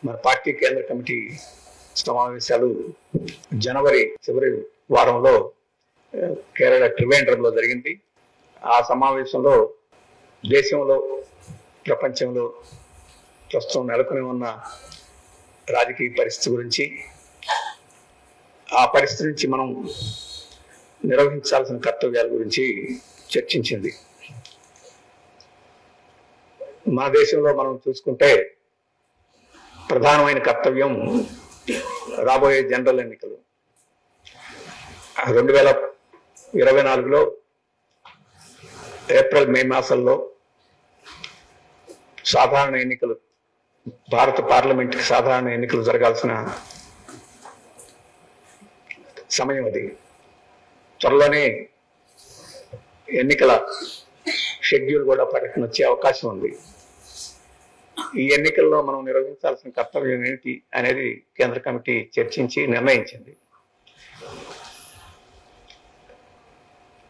మన పార్టీ కేంద్ర కమిటీ సమావేశాలు జనవరి చివరి వారంలో కేరళ త్రివేంద్రంలో జరిగింది. ఆ సమావేశంలో దేశంలో ప్రపంచంలో ప్రస్తుతం నెలకొని ఉన్న రాజకీయ పరిస్థితి గురించి, ఆ పరిస్థితి నుంచి మనం నిర్వహించాల్సిన కర్తవ్యాల గురించి చర్చించింది. మన దేశంలో మనం చూసుకుంటే ప్రధానమైన కర్తవ్యం రాబోయే జనరల్ ఎన్నికలు 2024లో ఏప్రిల్ మే మాసాల్లో సాధారణ ఎన్నికలు, భారత పార్లమెంట్కి సాధారణ ఎన్నికలు జరగాల్సిన సమయం అది. త్వరలోనే ఎన్నికల షెడ్యూల్ కూడా ప్రకటన వచ్చే అవకాశం ఉంది. ఈ ఎన్నికల్లో మనం నిర్వహించాల్సిన కర్తవ్యం ఏమిటి అనేది కేంద్ర కమిటీ చర్చించి నిర్ణయించింది.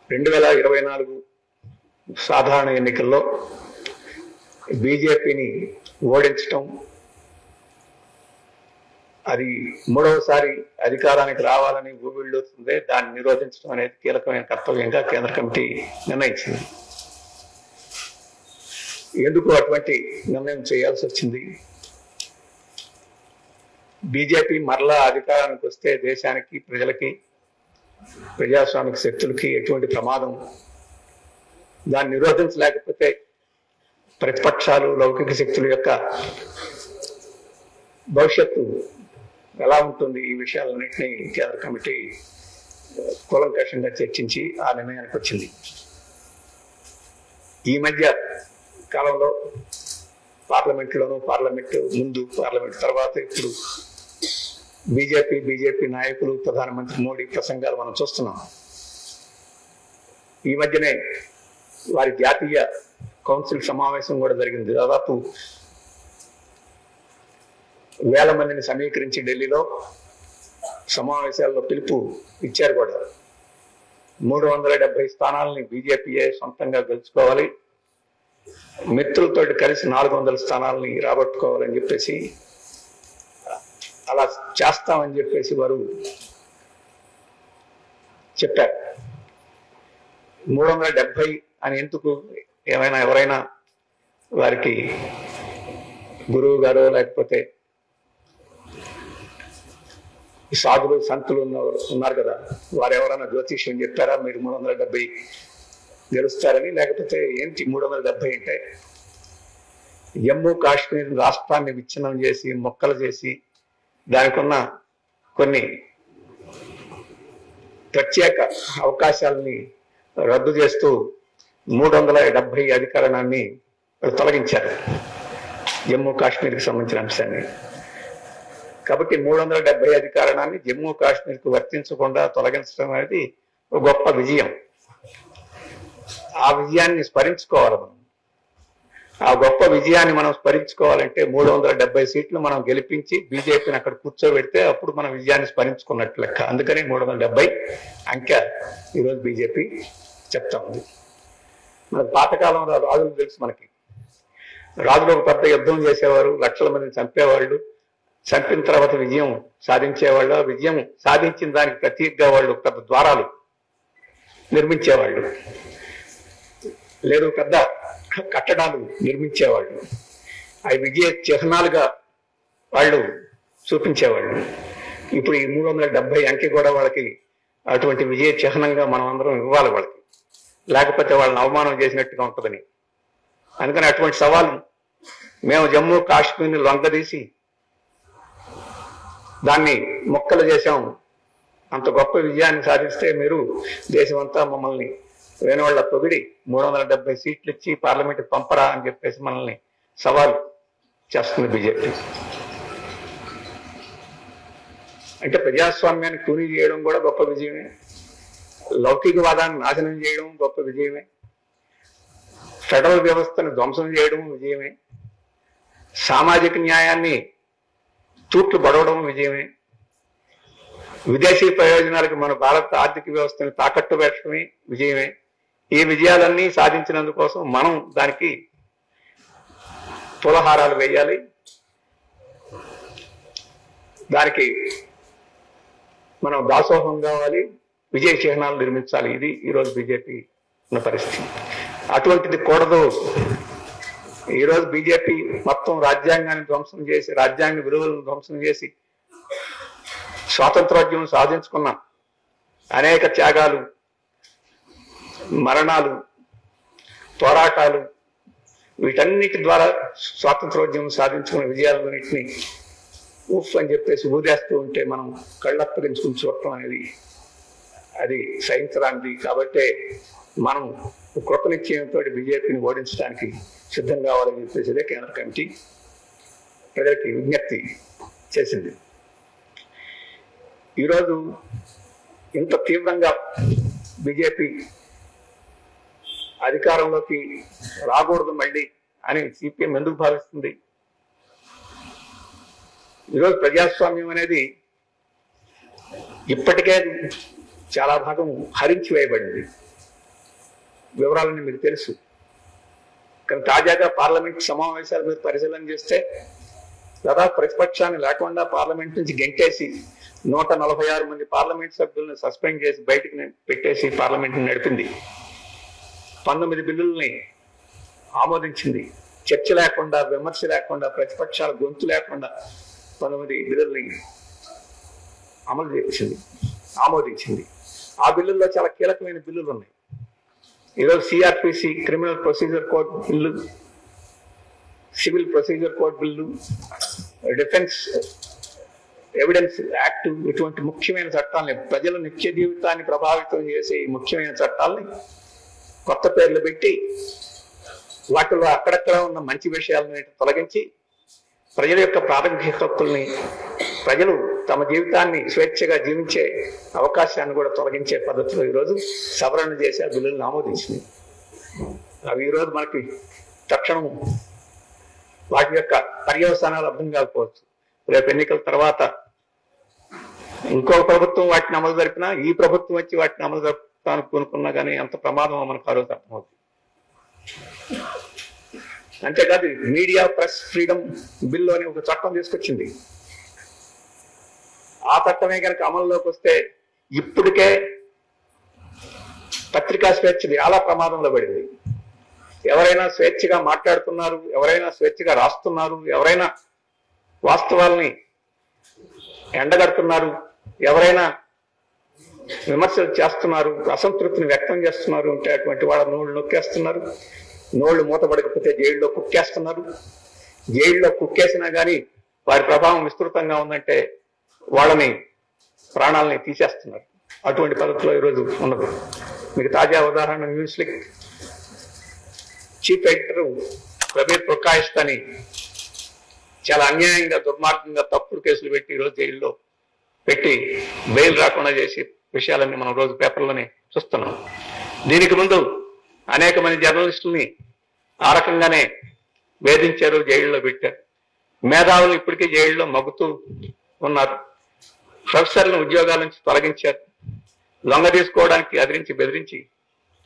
2024 సాధారణ ఎన్నికల్లో బీజేపీని ఓడించటం, అది మూడవసారి అధికారానికి రావాలని ఊబిళ్ళూతుందే, దాన్ని నిరోధించడం అనేది కీలకమైన కర్తవ్యంగా కేంద్ర కమిటీ నిర్ణయించింది. ఎందుకు అటువంటి నిర్ణయం చేయాల్సి వచ్చింది? బీజేపీ మరలా అధికారానికి వస్తే దేశానికి, ప్రజలకి, ప్రజాస్వామిక శక్తులకి ఎటువంటి ప్రమాదం? దాన్ని నిరోధించలేకపోతే ప్రతిపక్షాలు, లౌకిక శక్తుల యొక్క భవిష్యత్తు ఎలా ఉంటుంది? ఈ విషయాలన్నింటినీ కేంద్ర కమిటీ కూలంకషంగా చర్చించి ఆ నిర్ణయానికి వచ్చింది. ఈ మధ్య కాలంలో పార్లమెంట్లోనూ, పార్లమెంట్ ముందు, పార్లమెంట్ తర్వాత ఇప్పుడు బీజేపీ నాయకులు, ప్రధానమంత్రి మోడీ ప్రసంగాలు మనం చూస్తున్నాం. ఈ మధ్యనే వారి జాతీయ కౌన్సిల్ సమావేశం కూడా జరిగింది. దాదాపు 1000 మందిని సమీకరించి ఢిల్లీలో సమావేశాల్లో పిలుపు ఇచ్చారు కూడా. 370 స్థానాలని బీజేపీయే సొంతంగా గెలుచుకోవాలి, మిత్రులతో కలిసి 400 స్థానాలని రాబట్టుకోవాలని చెప్పేసి, అలా చేస్తామని చెప్పేసి వారు చెప్పారు. 370 అని ఎందుకు? ఏమైనా ఎవరైనా వారికి గురువు గారు లేకపోతే సాధులు, సంతులు ఉన్నారు కదా, వారు ఎవరైనా జ్యోతిష్యం చెప్పారా మీరు 370 గెలుస్తారని? లేకపోతే ఏంటి 370 అంటే? జమ్మూ కాశ్మీర్ రాష్ట్రాన్ని విచ్ఛిన్నం చేసి, మొక్కలు చేసి, దానికి ఉన్న కొన్ని ప్రత్యేక అవకాశాలని రద్దు చేస్తూ 370 అధికారాన్ని తొలగించారు జమ్మూ కాశ్మీర్కి సంబంధించిన అంశాన్ని. కాబట్టి 370 అధికారాన్ని జమ్మూ కాశ్మీర్కు వర్తించకుండా తొలగించడం అనేది ఒక గొప్ప విజయం. ఆ విజయాన్ని స్మరించుకోవాలి మనం. ఆ గొప్ప విజయాన్ని మనం స్మరించుకోవాలంటే 370 సీట్లు మనం గెలిపించి బీజేపీని అక్కడ కూర్చోబెడితే అప్పుడు మనం విజయాన్ని స్మరించుకున్నట్టు లెక్క. అందుకని 370 అంకె ఈరోజు బీజేపీ చెప్తా ఉంది. మనకు పాతకాలంలో రాజులు తెలుసు మనకి. రాజులు ఒక పెద్ద యుద్ధం చేసేవారు, లక్షల మందిని చంపేవాళ్ళు, చంపిన తర్వాత విజయం సాధించేవాళ్ళు. ఆ విజయం సాధించిన దానికి ప్రతీకగా వాళ్ళు పెద్ద ద్వారాలు నిర్మించేవాళ్ళు, లేదు పెద్ద కట్టడాలు నిర్మించేవాళ్ళు. అవి విజయ చిహ్నాలుగా వాళ్ళు చూపించేవాళ్ళు. ఇప్పుడు ఈ 370 అంకె కూడా వాళ్ళకి అటువంటి విజయ చిహ్నంగా మనం అందరం ఇవ్వాలి వాళ్ళకి, లేకపోతే వాళ్ళని అవమానం చేసినట్టుగా ఉంటుందని. అందుకని అటువంటి సవాలు మేము జమ్మూ కాశ్మీర్ని లొంగదీసి దాన్ని మొక్కలు చేశాం, అంత గొప్ప విజయాన్ని సాధిస్తే మీరు దేశమంతా మమ్మల్ని వేణువాళ్ళ పొగిడి 370 సీట్లు ఇచ్చి పార్లమెంట్కి పంపరా అని చెప్పేసి మనల్ని సవాల్ చేస్తుంది బీజేపీ. అంటే ప్రజాస్వామ్యాన్ని కూనీ చేయడం కూడా గొప్ప విజయమే, లౌకికవాదాన్ని నాశనం చేయడం గొప్ప విజయమే, ఫెడరల్ వ్యవస్థను ధ్వంసం చేయడం విజయమే, సామాజిక న్యాయాన్ని తూట్లు పడవడం విజయమే, విదేశీ ప్రయోజనాలకు మన భారత ఆర్థిక వ్యవస్థను తాకట్టు పెట్టడమే విజయమే. ఈ విజయాలన్నీ సాధించినందుకోసం మనం దానికి తులహారాలు వేయాలి. దానికి మనం దాసోహం కావాలి, విజయ చిహ్నాలు నిర్మించాలి. ఇది ఈరోజు బీజేపీ ఉన్న పరిస్థితి. అటువంటిది కూడదు. ఈరోజు బీజేపీ మొత్తం రాజ్యాంగాన్ని ధ్వంసం చేసి, రాజ్యాంగ విలువలను ధ్వంసం చేసి, స్వాతంత్రోద్యమం సాధించుకున్నాం. అనేక త్యాగాలు, మరణాలు, పోరాటాలు, వీటన్నిటి ద్వారా స్వాతంత్రోద్యమం సాధించుకున్న విజయాలన్నింటినీ ఊఫ్ అని చెప్పేసి ఊదేస్తూ ఉంటే మనం కళ్ళప్పగించుకుని చూడటం అనేది అది సహించరానిది. కాబట్టే మనం కృతనిశ్చయంతో బీజేపీని ఓడించడానికి సిద్ధం కావాలని చెప్పేసి ఇదే కేంద్ర కమిటీ ప్రజలకి విజ్ఞప్తి చేసింది. ఈరోజు ఇంత తీవ్రంగా బీజేపీ అధికారంలోకి రాకూడదు మళ్ళీ అని సిపిఎం ఎందుకు భావిస్తుంది? ఈరోజు ప్రజాస్వామ్యం అనేది ఇప్పటికే చాలా భాగం హరించి వేయబడింది. వివరాలన్నీ మీకు తెలుసు. కానీ తాజాగా పార్లమెంట్ సమావేశాలు మీరు పరిశీలన చేస్తే దాదాపు ప్రతిపక్షాన్ని లేకుండా పార్లమెంట్ నుంచి గెంటేసి 146 మంది పార్లమెంట్ సభ్యులను సస్పెండ్ చేసి బయటకు పెట్టేసి పార్లమెంట్ని నడిపింది. 19 బిల్లుల్ని ఆమోదించింది. చర్చ లేకుండా, విమర్శ లేకుండా, ప్రతిపక్షాల గొంతు లేకుండా 19 బిల్లుల్ని అమలు చేసింది, ఆమోదించింది. ఆ బిల్లుల్లో చాలా కీలకమైన బిల్లులు ఉన్నాయి. ఈరోజు CrPC, criminal procedure code bill, civil procedure code bill, defence evidence act, ఇటువంటి ముఖ్యమైన చట్టాలని, ప్రజల నిత్య జీవితాన్ని ప్రభావితం చేసే ముఖ్యమైన చట్టాలని కొత్త పేర్లు పెట్టి వాటిలో అక్కడక్కడ ఉన్న మంచి విషయాలను తొలగించి ప్రజల యొక్క ప్రాథమిక హక్కుల్ని, ప్రజలు తమ జీవితాన్ని స్వేచ్ఛగా జీవించే అవకాశాన్ని కూడా తొలగించే పద్ధతిలో ఈరోజు సవరణ చేసి ఆ బిల్లులను ఆమోదించింది. అవి ఈరోజు మనకి తక్షణం వాటి యొక్క పర్యవసానాలు అర్థం కాకపోవచ్చు. రేపు ఎన్నికల తర్వాత ఇంకో ప్రభుత్వం వాటిని అమలు జరిపినా, ఈ ప్రభుత్వం వచ్చి వాటిని అమలు జరుపుతాను కొనుక్కున్నా కానీ ఎంత ప్రమాదమో మనకు ఆ రోజు అర్థమవుతుంది. అంతేకాదు మీడియా ప్రెస్ ఫ్రీడమ్ బిల్లు అని ఒక చట్టం తీసుకొచ్చింది. ఆ చట్టమే కనుక అమల్లోకి వస్తే ఇప్పటికే పత్రికా స్వేచ్ఛ చాలా ప్రమాదంలో పడింది. ఎవరైనా స్వేచ్ఛగా మాట్లాడుతున్నారు, ఎవరైనా స్వేచ్ఛగా రాస్తున్నారు, ఎవరైనా వాస్తవాల్ని ఎండగడుతున్నారు, ఎవరైనా విమర్శలు చేస్తున్నారు, అసంతృప్తిని వ్యక్తం చేస్తున్నారు అంటే అటువంటి వాళ్ళ నోళ్ళు నొక్కేస్తున్నారు. నోళ్లు మూతపడకపోతే జైల్లో కుక్కేస్తున్నారు. జైల్లో కుక్కేసినా కానీ వారి ప్రభావం విస్తృతంగా ఉందంటే వాళ్ళని ప్రాణాలని తీసేస్తున్నారు. అటువంటి పద్ధతిలో ఈరోజు ఉన్నది. మీకు తాజా ఉదాహరణ న్యూస్లిక్ చీఫ్ ఎడిటర్ ప్రబీర్ ప్రకాష్ని చాలా అన్యాయంగా, దుర్మార్గంగా తప్పుడు కేసులు పెట్టి ఈరోజు జైల్లో పెట్టి బెయిల్ రాకుండా చేసే విషయాలన్నీ మనం రోజు పేపర్లోనే చూస్తున్నాం. దీనికి ముందు అనేక మంది జర్నలిస్టుల్ని ఆ రకంగానే వేధించారు, జైల్లో పెట్టారు. మేధావులు ఇప్పటికీ జైల్లో మగ్గుతూ ఉన్నారు. ప్రొఫెసర్లను ఉద్యోగాల నుంచి తొలగించారు, లొంగ తీసుకోవడానికి అదిరించి బెదిరించి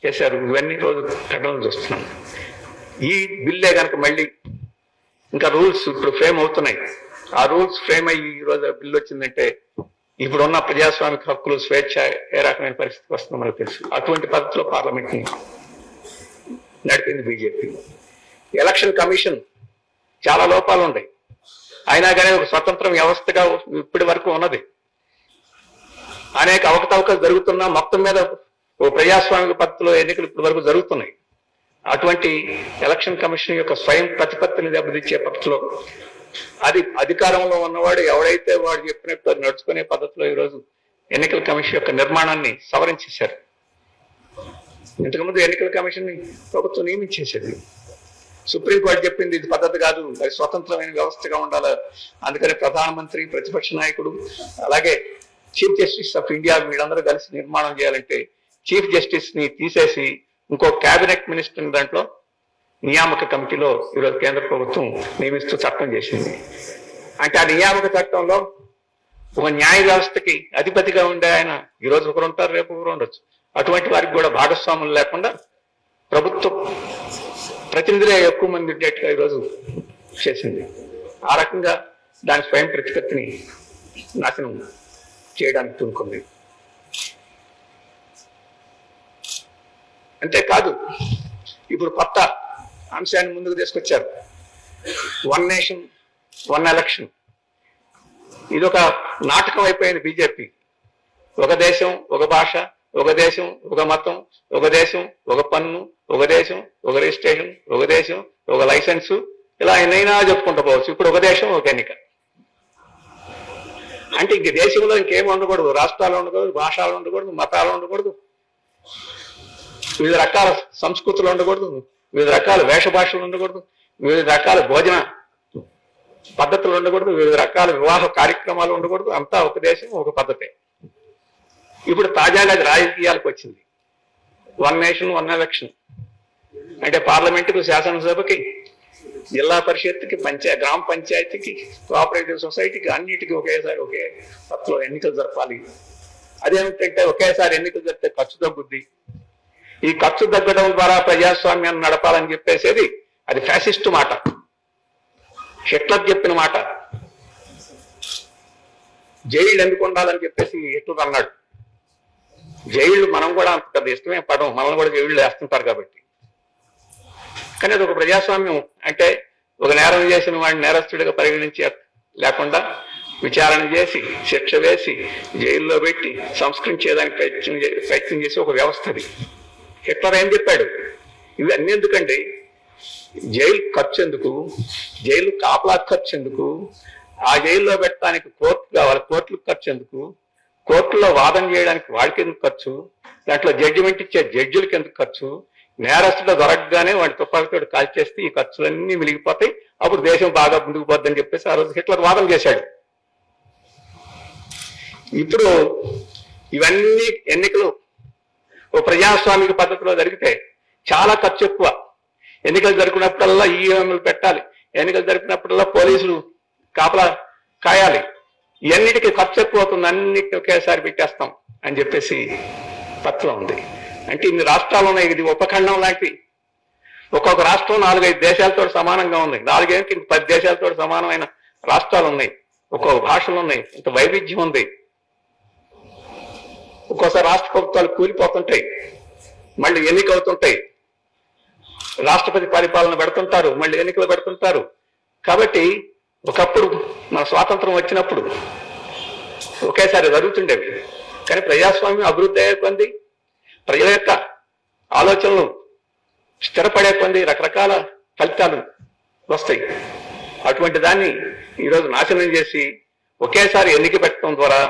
చేశారు. ఇవన్నీ రోజు ఘటనలు చూస్తున్నాం. ఈ బిల్లే కనుక మళ్ళీ ఇంకా రూల్స్ ఇప్పుడు ఫ్రేమ్ అవుతున్నాయి. ఆ రూల్స్ ఫ్రేమ్ అయ్యి ఈరోజు బిల్లు వచ్చిందంటే ఇప్పుడున్న ప్రజాస్వామిక హక్కులు, స్వేచ్ఛ ఏ రకమైన పరిస్థితి వస్తుందో మనకు తెలుసు. అటువంటి పద్ధతిలో పార్లమెంట్ని నడిపింది బీజేపీ. ఎలక్షన్ కమిషన్ చాలా లోపాలు ఉన్నాయి. అయినా కానీ ఒక స్వతంత్ర వ్యవస్థగా ఇప్పటి వరకు ఉన్నది. అనేక అవకతవకలు జరుగుతున్నా మొత్తం మీద ఓ ప్రజాస్వామిక పద్ధతిలో ఎన్నికలు ఇప్పటి వరకు జరుగుతున్నాయి. అటువంటి ఎలక్షన్ కమిషన్ యొక్క స్వయం ప్రతిపత్తిని దెబ్బతీసే పద్ధతిలో, అది అధికారంలో ఉన్నవాడు ఎవడైతే వాడు చెప్పినట్టు అది నడుచుకునే పద్ధతిలో ఈరోజు ఎన్నికల కమిషన్ యొక్క నిర్మాణాన్ని సవరించేశారు. ఇంతకుముందు ఎన్నికల కమిషన్ ని ప్రభుత్వం నియమించేసేది. సుప్రీంకోర్టు చెప్పింది ఇది పద్ధతి కాదు, అది స్వతంత్రమైన వ్యవస్థగా ఉండాలి. అందుకని ప్రధానమంత్రి, ప్రతిపక్ష నాయకుడు, అలాగే చీఫ్ జస్టిస్ ఆఫ్ ఇండియా వీళ్ళందరూ కలిసి నిర్మాణం చేయాలంటే చీఫ్ జస్టిస్ ని తీసేసి ఇంకో క్యాబినెట్ మినిస్టర్ దాంట్లో నియామక కమిటీలో ఈరోజు కేంద్ర ప్రభుత్వం నియమిస్తూ చట్టం చేసింది. అంటే ఆ నియామక చట్టంలో ఒక న్యాయ వ్యవస్థకి అధిపతిగా ఉండే ఆయన ఈరోజు ఒకరు ఉంటారు, రేపు ఒకరు ఉండొచ్చు. అటువంటి వారికి కూడా భాగస్వాములు లేకుండా ప్రభుత్వ ప్రతినిధులే ఎక్కువ మంది ఉండేట్టుగా ఈరోజు చేసింది. ఆ రకంగా దాని స్వయం ప్రతిపత్తిని నాశనం చేయడానికి పూనుకుంది. అంతేకాదు ఇప్పుడు కొత్త అంశాన్ని ముందుకు తీసుకొచ్చారు, 1 నేషన్ 1 ఎలక్షన్. ఇది ఒక నాటకం అయిపోయింది బీజేపీ. ఒక దేశం ఒక భాష, ఒక దేశం ఒక మతం, ఒక దేశం ఒక పన్ను, ఒక దేశం ఒక రిజిస్ట్రేషన్, ఒక దేశం ఒక లైసెన్సు, ఇలా ఎన్నైనా చెప్పుకుంటూ పోవచ్చు. ఇప్పుడు ఒక దేశం ఒక ఎన్నిక. అంటే ఇంక దేశంలో ఇంకేం ఉండకూడదు, రాష్ట్రాలు ఉండకూడదు, భాషలు ఉండకూడదు, మతాలు ఉండకూడదు, వివిధ రకాల సంస్కృతులు ఉండకూడదు, వివిధ రకాల వేష భాషలు ఉండకూడదు, వివిధ రకాల భోజన పద్ధతులు ఉండకూడదు, వివిధ రకాల వివాహ కార్యక్రమాలు ఉండకూడదు. అంతా ఒక దేశం ఒక పద్ధతే. ఇప్పుడు తాజాగా అది రాజకీయాలకు వచ్చింది. 1 నేషన్ 1 ఎలక్షన్ అంటే పార్లమెంటుకు, శాసనసభకి, జిల్లా పరిషత్కి, గ్రామ పంచాయతీకి, కోఆపరేటివ్ సొసైటీకి, అన్నిటికీ ఒకేసారి ఒకే పత్రలో ఎన్నికలు జరపాలి. అదేమిటంటే ఒకేసారి ఎన్నికలు జరిపితే ఖర్చు తగ్గుద్ది. ఈ ఖర్చు తగ్గడం ద్వారా ప్రజాస్వామ్యాన్ని నడపాలని చెప్పేసేది అది ఫ్యాసిస్ట్ మాట, హిట్లర్ చెప్పిన మాట. జైళ్ళు ఎందుకు ఉండాలని చెప్పేసి హిట్లర్ అన్నాడు. జైళ్ళు మనం కూడా అంత పెద్ద ఇష్టమే పడడం, మనల్ని కూడా జైళ్ళు వేస్తుంటారు కాబట్టి. కానీ అది ఒక ప్రజాస్వామ్యం. అంటే ఒక నేరం చేసిన వాడిని నేరస్తుడిగా పరిగణించి లేకుండా విచారణ చేసి శిక్ష వేసి జైల్లో పెట్టి సంస్కరించేదానికి ప్రయత్నం చేసి ఒక వ్యవస్థ అది. హిట్లర్ ఏం చెప్పాడు, ఇవి అన్ని ఎందుకండి, జైలు ఖర్చు ఎందుకు, జైలు కాపలా ఖర్చు ఎందుకు, ఆ జైల్లో పెట్టడానికి కోర్టు కావాలి, కోర్టులకు ఖర్చు ఎందుకు, కోర్టులో వాదన చేయడానికి వాడికి ఎందుకు ఖర్చు, దాంట్లో జడ్జిమెంట్ ఇచ్చే జడ్జిలకి ఎందుకు ఖర్చు, నేరస్తుడు దొరకగానే వాడి తుపాకీతో కాల్చేస్తే ఈ ఖర్చులన్నీ మిలిగిపోతాయి, అప్పుడు దేశం బాగా ముందుకు పోద్దని చెప్పేసి ఆ రోజు హిట్లర్ వాదన చేశాడు. ఇప్పుడు ఇవన్నీ ఎన్నికలు ఓ ప్రజాస్వామిక పద్ధతిలో జరిగితే చాలా ఖర్చు ఎక్కువ. ఎన్నికలు జరిపినప్పుడల్లా ఈవీఎంలు పెట్టాలి, ఎన్నికలు జరిపినప్పుడల్లా పోలీసులు కాపలా కాయాలి, ఇవన్నిటికీ ఖర్చు ఎక్కువ అవుతుంది, అన్నిటికీ ఒకేసారి పెట్టేస్తాం అని చెప్పేసి పత్రం ఉంది. అంటే ఇన్ని రాష్ట్రాలు ఉన్నాయి, ఇది ఉపఖండం లాంటి. ఒక్కొక్క రాష్ట్రం 4-5 దేశాలతో సమానంగా ఉంది, 4 10 దేశాలతో సమానమైన రాష్ట్రాలు ఉన్నాయి, ఒక్కొక్క భాషలు ఉన్నాయి, ఇంత వైవిధ్యం ఉంది. ఒక్కోసారి రాష్ట్ర ప్రభుత్వాలు కూలిపోతుంటాయి, మళ్ళీ ఎన్నికవుతుంటాయి, రాష్ట్రపతి పరిపాలన పెడుతుంటారు, మళ్ళీ ఎన్నికలు పెడుతుంటారు. కాబట్టి ఒకప్పుడు మన స్వాతంత్రం వచ్చినప్పుడు ఒకేసారి జరుగుతుండేవి. కానీ ప్రజాస్వామ్యం అభివృద్ధి అయ్యే కొంది, ప్రజల యొక్క ఆలోచనలు స్థిరపడే కొంది రకరకాల ఫలితాలు వస్తాయి. అటువంటి దాన్ని ఈరోజు నాశనం చేసి ఒకేసారి ఎన్నిక పెట్టడం ద్వారా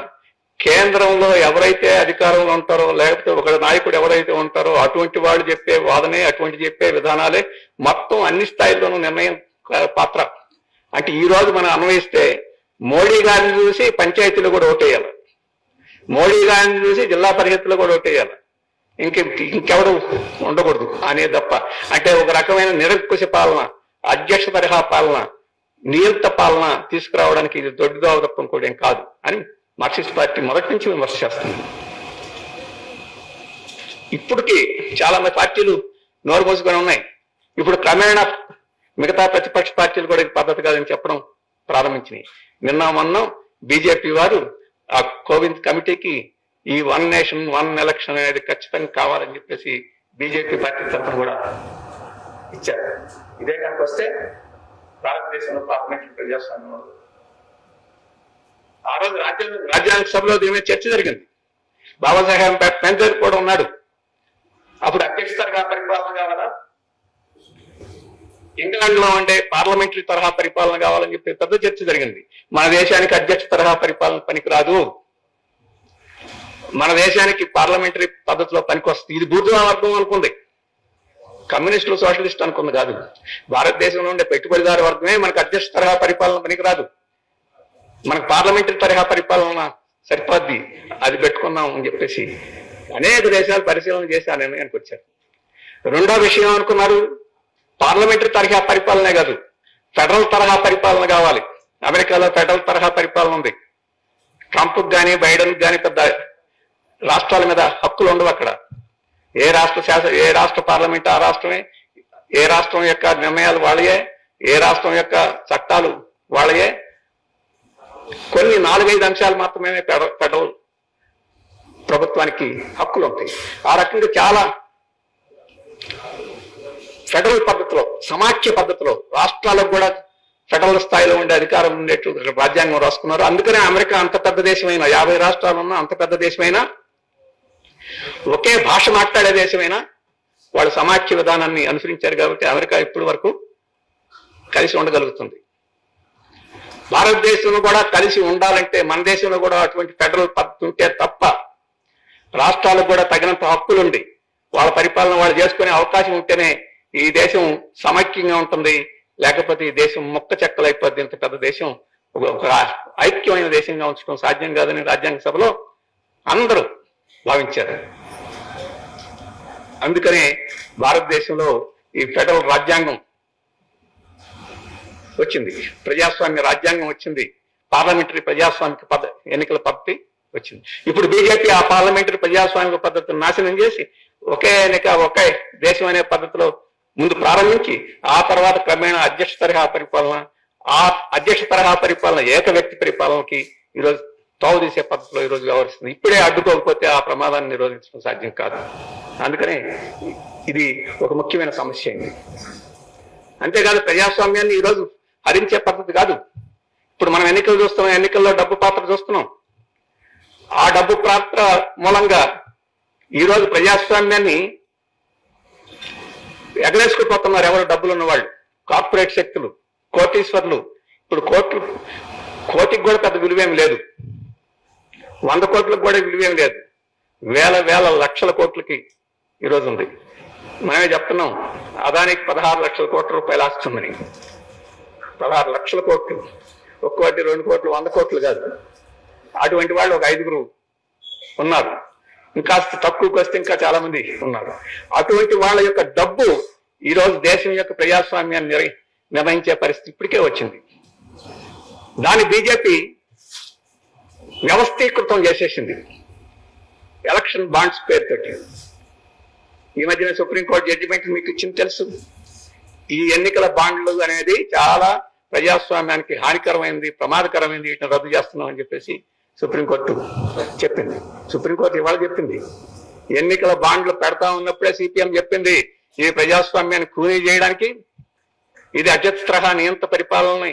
కేంద్రంలో ఎవరైతే అధికారంలో ఉంటారో, లేకపోతే ఒక నాయకుడు ఎవరైతే ఉంటారో అటువంటి వాళ్ళు చెప్పే వాదనే, అటువంటి చెప్పే విధానాలే మొత్తం అన్ని స్థాయిల్లోనూ నిర్ణయం పాత్ర. అంటే ఈ రోజు మనం అన్వయిస్తే మోడీ గారిని చూసి పంచాయతీలో కూడా ఓటేయాలి, మోడీ గారిని చూసి జిల్లా పరిషత్తులో కూడా ఓటేయాలి, ఇంకెవడు ఉండకూడదు అనే తప్ప. అంటే ఒక రకమైన నిరంకుశ పాలన, అధ్యక్ష తరహా పాలన, నియంత్ర పాలన తీసుకురావడానికి ఇది దొడ్డుదోవ తప్ప కూడా ఏం కాదు అని మార్క్సిస్ట్ పార్టీ మొదటి నుంచి విమర్శ చేస్తుంది. ఇప్పటికీ చాలా మంది పార్టీలు నోరు మూసుకొని ఉన్నాయి. ఇప్పుడు క్రమేణా మిగతా ప్రతిపక్ష పార్టీలు కూడా ఇది పద్ధతి కాదని చెప్పడం ప్రారంభించినాయి. నిన్న మొన్న బీజేపీ వారు ఆ కోవింద్ కమిటీకి ఈ 1 నేషన్ 1 ఎలక్షన్ అనేది ఖచ్చితంగా కావాలని చెప్పేసి బీజేపీ పార్టీ తరఫున కూడా ఇచ్చారు. ఇదే కనుక వస్తే భారతదేశంలో పార్లమెంటరీ ప్రజాస్వామ్యం ఉండదు. ఆ రోజు రాజ్యాంగ సభలో దీని మీద చర్చ జరిగింది. బాబాసాహెబ్ అంబేద్కర్ కూడా ఉన్నాడు. అప్పుడు అధ్యక్ష తరహా పరిపాలన కావాలా, ఇంగ్లాండ్ లో ఉండే పార్లమెంటరీ తరహా పరిపాలన కావాలని చెప్పి పెద్ద చర్చ జరిగింది. మన దేశానికి అధ్యక్ష తరహా పరిపాలన పనికిరాదు, మన దేశానికి పార్లమెంటరీ పద్ధతిలో పనికొస్తుంది. ఇది బూర్జువా వర్గం అనుకుంది, కమ్యూనిస్టులు సోషలిస్ట్ అనుకుంది కాదు. భారతదేశంలో ఉండే పెట్టుబడిదారు వర్గమే మనకు అధ్యక్ష తరహా పరిపాలన పనికిరాదు, మనకు పార్లమెంటరీ తరహా పరిపాలన సరిపోద్ది, అది పెట్టుకున్నాం అని చెప్పేసి అనేక దేశాలు పరిశీలన చేసి ఆ నిర్ణయానికి వచ్చారు. రెండో విషయం అనుకున్నారు, పార్లమెంటరీ తరహా పరిపాలనే కాదు, ఫెడరల్ తరహా పరిపాలన కావాలి. అమెరికాలో ఫెడరల్ తరహా పరిపాలన ఉంది. ట్రంప్కి కానీ బైడెన్కి కానీ పెద్ద రాష్ట్రాల మీద హక్కులు ఉండవు. అక్కడ ఏ రాష్ట్ర పార్లమెంట్ ఆ రాష్ట్రమే, ఏ రాష్ట్రం యొక్క నిర్ణయాలు వాళ్ళయే, ఏ రాష్ట్రం యొక్క చట్టాలు వాళ్ళయే. కొన్ని 4-5 అంశాలు మాత్రమే ఫెడరల్ ప్రభుత్వానికి హక్కులు ఉంటాయి. ఆ రకంగా చాలా ఫెడరల్ పద్ధతిలో, సమాఖ్య పద్ధతిలో రాష్ట్రాలకు కూడా ఫెడరల్ స్థాయిలో ఉండే అధికారం ఉండేట్టు రాజ్యాంగం రాసుకున్నారు. అందుకనే అమెరికా అంత పెద్ద దేశమైనా, 50 రాష్ట్రాలు ఉన్న అంత పెద్ద దేశమైనా, ఒకే భాష మాట్లాడే దేశమైనా వాళ్ళు సమాఖ్య విధానాన్ని అనుసరించారు కాబట్టి అమెరికా ఇప్పటి వరకు కలిసి ఉండగలుగుతుంది. భారతదేశంలో కూడా కలిసి ఉండాలంటే మన దేశంలో కూడా అటువంటి ఫెడరల్ పద్ధతి ఉంటే తప్ప, రాష్ట్రాలకు కూడా తగినంత హక్కులుండి వాళ్ళ పరిపాలన వాళ్ళు చేసుకునే అవకాశం ఉంటేనే ఈ దేశం సమైక్యంగా ఉంటుంది. లేకపోతే ఈ దేశం మొక్క చెక్కలైపోద్ది. ఇంత పెద్ద దేశం ఒక ఐక్యమైన దేశంగా ఉంచడం సాధ్యం కాదని రాజ్యాంగ సభలో అందరూ భావించారు. అందుకనే భారతదేశంలో ఈ ఫెడరల్ రాజ్యాంగం వచ్చింది, ప్రజాస్వామ్య రాజ్యాంగం వచ్చింది, పార్లమెంటరీ ప్రజాస్వామిక ఎన్నికల పద్ధతి వచ్చింది. ఇప్పుడు బీజేపీ ఆ పార్లమెంటరీ ప్రజాస్వామిక పద్ధతిని నాశనం చేసి ఒకే ఎన్నిక ఒకే దేశం అనే పద్ధతిలో ముందు ప్రారంభించి ఆ తర్వాత క్రమేణా అధ్యక్ష తరహా పరిపాలన, ఆ అధ్యక్ష తరహా పరిపాలన ఏక వ్యక్తి పరిపాలనకి ఈరోజు తావు తీసే పద్ధతిలో ఈరోజు వ్యవహరిస్తుంది. ఇప్పుడే అడ్డుకోకపోతే ఆ ప్రమాదాన్ని నిరోధించడం సాధ్యం కాదు. అందుకనే ఇది ఒక ముఖ్యమైన సమస్య అయింది. అంతేకాదు ప్రజాస్వామ్యాన్ని ఈరోజు హరించే పద్ధతి కాదు. ఇప్పుడు మనం ఎన్నికలు చూస్తున్నాం, ఎన్నికల్లో డబ్బు పాత్ర చూస్తున్నాం. ఆ డబ్బు పాత్ర మూలంగా ఈరోజు ప్రజాస్వామ్యాన్ని ఎగరేసుకుపోతున్నారు ఎవరు డబ్బులు ఉన్న వాళ్ళు, కార్పొరేట్ శక్తులు, కోటీశ్వర్లు. ఇప్పుడు కోటికి కూడా పెద్ద విలువేం లేదు, 100 కోట్లకు కూడా విలువేం లేదు, వేల లక్షల కోట్లకి ఈరోజు ఉంది. మనమే చెప్తున్నాం అదానికి 16 లక్షల కోట్ల రూపాయలు ఆస్తుందని. 16 లక్షల కోట్లు, 1 కోటి 2 కోట్లు 100 కోట్లు కాదు. అటువంటి వాళ్ళు ఒక 5గురు ఉన్నారు, ఇంకా తక్కువకి వస్తే ఇంకా చాలా మంది ఉన్నారు. అటువంటి వాళ్ళ యొక్క డబ్బు ఈరోజు దేశం యొక్క ప్రజాస్వామ్యాన్ని నిర్ణయించే పరిస్థితి ఇప్పటికే వచ్చింది. దాన్ని బీజేపీ వ్యవస్థీకృతం చేసేసింది ఎలక్షన్ బాండ్స్ పేరుతోటి. ఈ మధ్యన సుప్రీంకోర్టు జడ్జిమెంట్ మీకు ఇచ్చింది తెలుసు. ఈ ఎన్నికల బాండ్లు అనేది చాలా ప్రజాస్వామ్యానికి హానికరమైనది, ప్రమాదకరమైనది, వీటిని రద్దు చేస్తున్నాం అని చెప్పేసి సుప్రీంకోర్టు చెప్పింది. సుప్రీంకోర్టు ఇవాళ చెప్పింది, ఎన్నికల బాండ్లు పెడతా ఉన్నప్పుడే సిపిఎం చెప్పింది ఇది ప్రజాస్వామ్యాన్ని కూనీ చేయడానికి, ఇది అధ్యక్ష తరహా నియంత్ర పరిపాలనని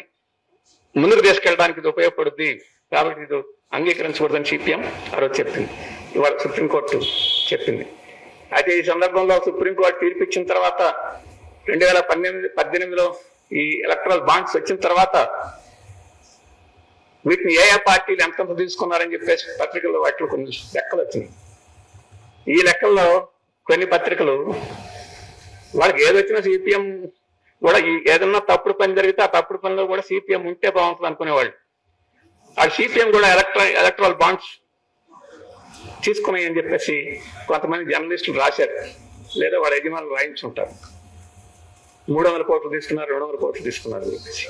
ముందుకు తీసుకెళ్ళడానికి ఇది ఉపయోగపడుద్ది, కాబట్టి ఇది అంగీకరించకూడదని సిపిఎం ఆ రోజు చెప్పింది. ఇవాళ సుప్రీంకోర్టు చెప్పింది. అయితే ఈ సందర్భంలో సుప్రీంకోర్టు తీర్పు ఇచ్చిన తర్వాత 2018లో ఈ ఎలక్ట్రల్ బాండ్స్ వచ్చిన తర్వాత వీటిని ఏ పార్టీలు ఎంత తీసుకున్నారని చెప్పేసి పత్రికల్లో వాటిలో కొన్ని లెక్కలు వచ్చినాయి. ఈ లెక్కల్లో కొన్ని పత్రికలు వాళ్ళకి ఏదొచ్చినా సిపిఎం కూడా ఏదన్నా తప్పుడు పని జరిగితే ఆ తప్పుడు పనిలో కూడా సిపిఎం ఉంటే బాగుంటుంది అనుకునేవాళ్ళు. ఆ సిపిఎం కూడా ఎలక్ట్రల్ బాండ్స్ తీసుకున్నాయని చెప్పేసి కొంతమంది జర్నలిస్టులు రాశారు, లేదా వాళ్ళ యజమానులు రాయించుంటారు. 300 కోట్లు తీసుకున్నారు, 200 కోట్లు తీసుకున్నారు అని చెప్పేసి.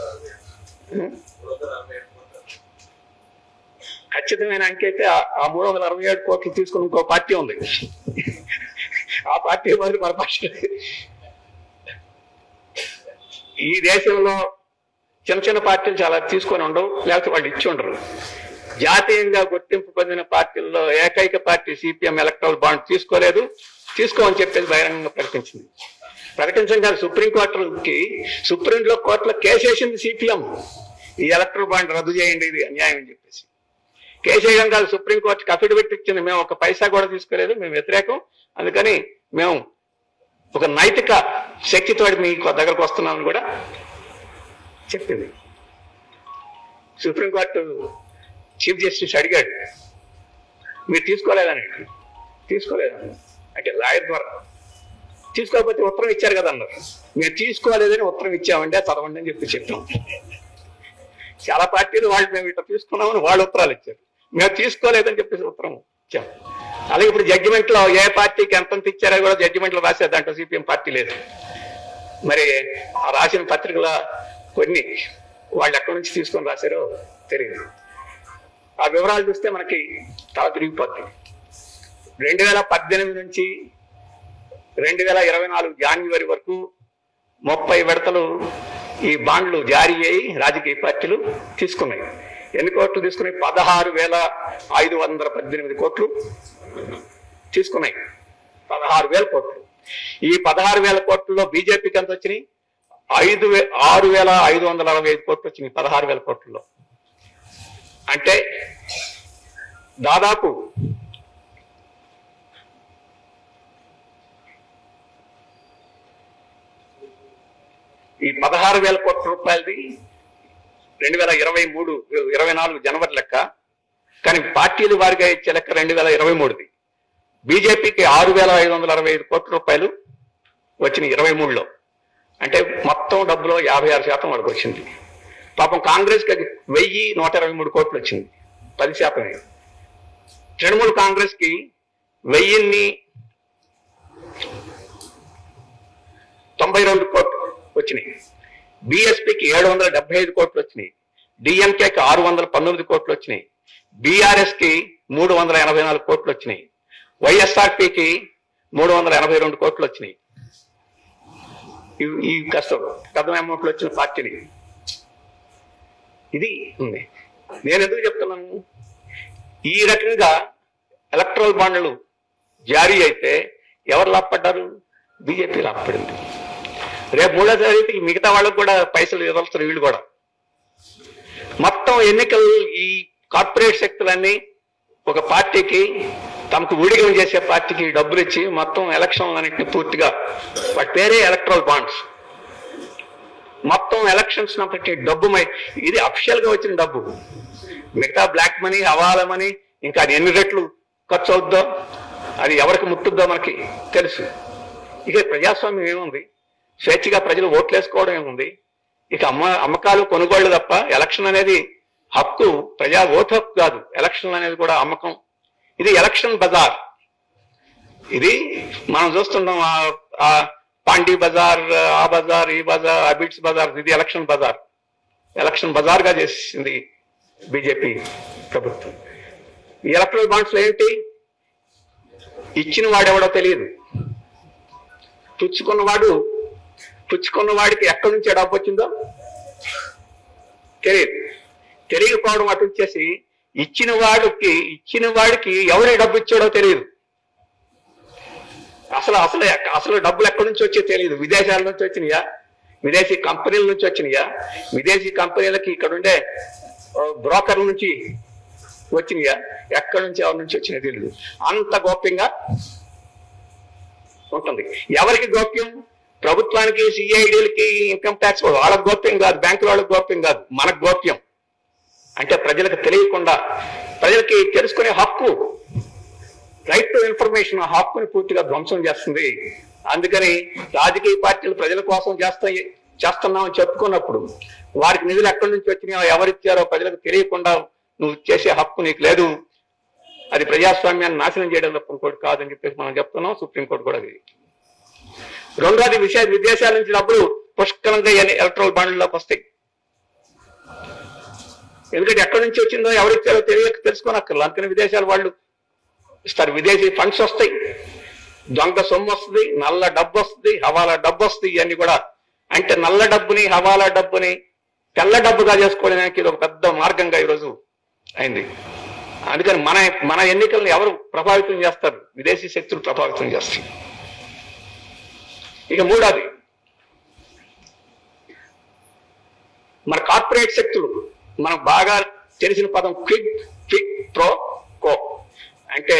ఖచ్చితమైన అంకె అయితే ఆ 367 కోట్లు తీసుకుని ఇంకో పార్టీ ఉంది. ఆ పార్టీ బదులు మన పార్టీ. ఈ దేశంలో చిన్న పార్టీలు చాలా తీసుకొని ఉండవు, లేకపోతే వాళ్ళు ఇచ్చి ఉండరు. జాతీయంగా గుర్తింపు పొందిన పార్టీల్లో ఏకైక పార్టీ సిపిఎం ఎలక్ట్రల్ బాండ్ తీసుకోలేదు, తీసుకోమని చెప్పేసి బహిరంగంగా ప్రకటించింది. ప్రకటించడం కాదు, సుప్రీంలో కోర్టులో కేసు వేసింది సిపిఎం, ఈ ఎలక్ట్రల్ బాండ్ రద్దు చేయండి, ఇది అన్యాయం అని చెప్పేసి. కేసు వేయడం కాదు, సుప్రీంకోర్టుకి అఫిడవిట్ ఇచ్చింది, మేము ఒక పైసా కూడా తీసుకోలేదు, మేము వ్యతిరేకం, అందుకని మేము ఒక నైతిక శక్తితో మీ దగ్గరకు వస్తున్నామని కూడా చెప్పింది. సుప్రీంకోర్టు చీఫ్ జస్టిస్ అడిగాడు, మీరు తీసుకోలేదని. తీసుకోలేదన్న అంటే లాయర్ ద్వారా తీసుకోకపోతే ఉత్తరం ఇచ్చారు కదా అన్నారు. మేము తీసుకోలేదని ఉత్తరం ఇచ్చామండి, చదవండి అని చెప్పాం. చాలా పార్టీలు వాళ్ళు మేము ఇట్లా తీసుకున్నామని వాళ్ళు ఉత్తరాలు ఇచ్చారు, మేము తీసుకోలేదని చెప్పేసి ఉత్తరం ఇచ్చాం. అలాగే ఇప్పుడు జడ్జిమెంట్ లో ఏ పార్టీకి ఎంత ఇచ్చారో కూడా జడ్జిమెంట్ లో రాసేది, దాంట్లో సిపిఎం పార్టీ లేదు. మరి ఆ రాసిన పత్రికల కొన్ని వాళ్ళు ఎక్కడి నుంచి తీసుకొని రాశారో తెలియదు. ఆ వివరాలు చూస్తే మనకి తల తిరిగిపోద్ది. 2018 నుంచి 2024 జనవరి వరకు 30 విడతలు ఈ బాండ్లు జారీ అయ్యి రాజకీయ పార్టీలు తీసుకున్నాయి. ఎన్ని కోట్లు తీసుకున్నాయి? 16,518 కోట్లు తీసుకున్నాయి. 16,000 కోట్లు. ఈ 16,000 కోట్లలో బీజేపీకి ఎంత వచ్చినాయి? 6,565 కోట్లు వచ్చినాయి 16,000 కోట్లలో. అంటే దాదాపు ఈ 16,000 కోట్ల రూపాయలది 2023-24 జనవరి లెక్క, కానీ పార్టీల వారిగా ఇచ్చే లెక్క 2023ది. బీజేపీకి 6,565 కోట్ల రూపాయలు వచ్చినాయి 23లో. అంటే మొత్తం డబ్బులో 56% వాళ్ళకి వచ్చింది. పాపం కాంగ్రెస్కి 1,123 కోట్లు వచ్చింది, 10%. తృణమూల్ కాంగ్రెస్కి 1,092 కోట్లు వచ్చినాయి. బిఎస్పీకి 775 కోట్లు వచ్చినాయి. డిఎంకేకి 619 కోట్లు వచ్చినాయి. బీఆర్ఎస్కి 384 కోట్లు వచ్చినాయి. వైఎస్ఆర్పీకి 382 కోట్లు వచ్చినాయి. ఈ కష్టం అమౌంట్లు వచ్చిన పార్టీని ఇది ఉంది. నేను ఎందుకు చెప్తున్నాను? ఈ రకంగా ఎలక్ట్రల్ బాండ్లు జారీ అయితే ఎవరు లాభపడ్డారు? బీజేపీ లాభపడింది. రేపు 3వ తారీఖుకి మిగతా వాళ్ళకు కూడా పైసలు ఇవ్వాల్సిన వీళ్ళు కూడా. మొత్తం ఎన్నికలు ఈ కార్పొరేట్ శక్తులన్నీ ఒక పార్టీకి, తమకు ఊడిగం చేసే పార్టీకి డబ్బులు ఇచ్చి మొత్తం ఎలక్షన్లన్నింటినీ పూర్తిగా, వాటి పేరే ఎలక్ట్రల్ బాండ్స్, మొత్తం ఎలక్షన్స్ పెట్టి డబ్బు ఇది అఫిషియల్ గా వచ్చిన డబ్బు. మిగతా బ్లాక్ మనీ, హవాలా మనీ ఇంకా అది ఎన్ని రెట్లు ఖర్చు అవుద్దో, అది ఎవరికి ముట్టుద్దో మనకి తెలుసు. ఇక ప్రజాస్వామ్యం ఏముంది? స్వేచ్ఛగా ప్రజలు ఓట్లు వేసుకోవడం ఏముంది? ఇక అమ్మకాలు కొనుగోళ్లు తప్ప ఎలక్షన్ అనేది హక్కు, ప్రజా ఓటు హక్కు కాదు. ఎలక్షన్ అనేది కూడా అమ్మకం. ఇది ఎలక్షన్ బజార్. ఇది మనం చూస్తున్నాం, ఆ పాండీ బజార్, ఆ బజార్, ఈ బజార్, అబిడ్స్ బజార్, ఇది ఎలక్షన్ బజార్. ఎలక్షన్ బజార్ గా చేసింది బీజేపీ ప్రభుత్వం. ఈ ఎలక్ట్రల్ బాండ్స్ లో ఏంటి? ఇచ్చిన వాడెవడో తెలియదు, పుచ్చుకున్న వాడికి ఎక్కడి నుంచి డబ్బు వచ్చిందో తెలియదు. తెలియకపోవడం అటు వచ్చేసి ఇచ్చిన వాడికి ఎవరి డబ్బు ఇచ్చాడో తెలియదు. అసలు డబ్బులు ఎక్కడి నుంచి వచ్చే తెలియదు. విదేశాల నుంచి వచ్చినాయా, విదేశీ కంపెనీల నుంచి వచ్చినాయా, విదేశీ కంపెనీలకి ఇక్కడ ఉండే బ్రోకర్ల నుంచి వచ్చినాయా, ఎక్కడి నుంచి ఎవరి నుంచి వచ్చినాయో తెలియదు. అంత గోప్యంగా ఉంటుంది. ఎవరికి గోప్యం? ప్రభుత్వానికి, సిఐడీలకి, ఇన్కమ్ ట్యాక్స్ వాళ్ళకి గోప్యం కాదు, బ్యాంకుల వాళ్ళకి గోప్యం కాదు, మనకు గోప్యం. అంటే ప్రజలకు తెలియకుండా, ప్రజలకి తెలుసుకునే హక్కు, రైట్ టు ఇన్ఫర్మేషన్, ఆ హక్కుని పూర్తిగా ధ్వంసం చేస్తుంది. అందుకని రాజకీయ పార్టీలు ప్రజల కోసం చేస్తున్నామని చెప్పుకున్నప్పుడు వారికి నిధులు ఎక్కడి నుంచి వచ్చినాయో, ఎవరిచ్చారో ప్రజలకు తెలియకుండా నువ్వు చేసే హక్కు నీకు లేదు. అది ప్రజాస్వామ్యాన్ని నాశనం చేయడం తప్ప ఇంకోటి కాదని చెప్పేసి మనం చెప్తున్నాం. సుప్రీంకోర్టు కూడా అది. రెండోది, విదేశాల నుంచి డబ్బులు పుష్కలంగా ఎలక్ట్రల్ బాండ్లలోకి వస్తాయి. ఎందుకంటే ఎక్కడి నుంచి వచ్చిందో, ఎవరిచ్చారో తెలుసుకోనక్కర్లేదు. అందుకని విదేశాల వాళ్ళు ఇస్తారు. విదేశీ ఫండ్స్ వస్తాయి, దొంగ సొమ్ము వస్తుంది, నల్ల డబ్బు వస్తుంది, హవాలా డబ్బు వస్తుంది. ఇవన్నీ కూడా అంటే నల్ల డబ్బుని, హవాలా డబ్బుని తెల్ల డబ్బుగా చేసుకోవడానికి ఇది ఒక పెద్ద మార్గంగా ఈరోజు అయింది. అందుకని మన ఎన్నికలను ఎవరు ప్రభావితం చేస్తారు? విదేశీ శక్తులు ప్రభావితం చేస్తాయి. ఇక మూడోది, మన కార్పొరేట్ శక్తులు. మనకు బాగా తెలిసిన పదం క్విడ్ ప్రో కో. అంటే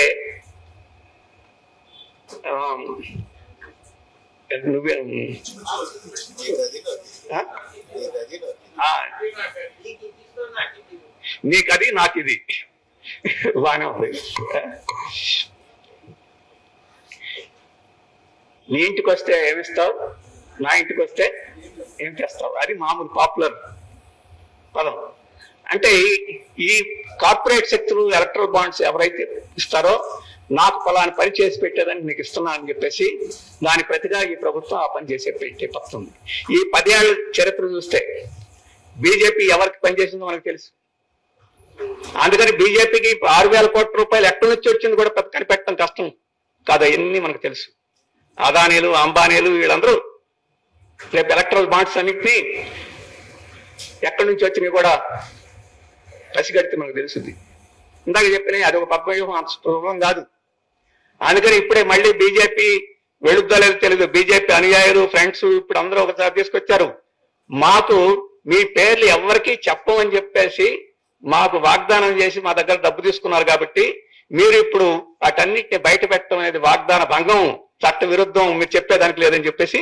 నువ్వే నీకది నాకు ఇది బాగానే ఉంది. నీ ఇంటికి వస్తే ఏమిస్తావు, నా ఇంటికి వస్తే ఏం చేస్తావు, అది మామూలు పాపులర్ పదం. అంటే ఈ కార్పొరేట్ శక్తులు ఎలక్ట్రల్ బాండ్స్ ఎవరైతే ఇస్తారో, నాకు ఫలాన్ని పని చేసి పెట్టేదని నీకు ఇస్తున్నా అని చెప్పేసి దాని ప్రతిగా ఈ ప్రభుత్వం ఆ పని చేసే పెట్టే పడుతుంది. ఈ 10 ఏళ్ల చరిత్ర చూస్తే బీజేపీ ఎవరికి పనిచేసిందో మనకు తెలుసు. అందుకని బీజేపీకి 6,000 కోట్ల రూపాయలు ఎక్కడి నుంచి వచ్చింది కూడా కనిపెట్టడం కష్టం కాదు. అవన్నీ మనకు తెలుసు. అదానీలు, అంబానీలు వీళ్ళందరూ రేపు ఎలక్ట్రల్ బాండ్స్ అన్నింటినీ ఎక్కడి నుంచి వచ్చినాయి కూడా పసిగడితే మనకు తెలుస్తుంది. ఇందాక చెప్పిన అది ఒక పద్మవ్యూహం, అంత సులభం కాదు. అందుకని ఇప్పుడే మళ్ళీ బీజేపీ వెళుద్దో లేదో తెలియదు, బీజేపీ అనుయాయులు ఫ్రెండ్స్ ఇప్పుడు అందరూ ఒకసారి తీసుకొచ్చారు. మాకు మీ పేర్లు ఎవరికి చెప్పమని చెప్పేసి మాకు వాగ్దానం చేసి మా దగ్గర డబ్బు తీసుకున్నారు కాబట్టి మీరు ఇప్పుడు వాటన్నిటిని బయట పెట్టడం అనేది వాగ్దాన భంగం, చట్ట విరుద్ధం, మీరు చెప్పేదానికి లేదని చెప్పేసి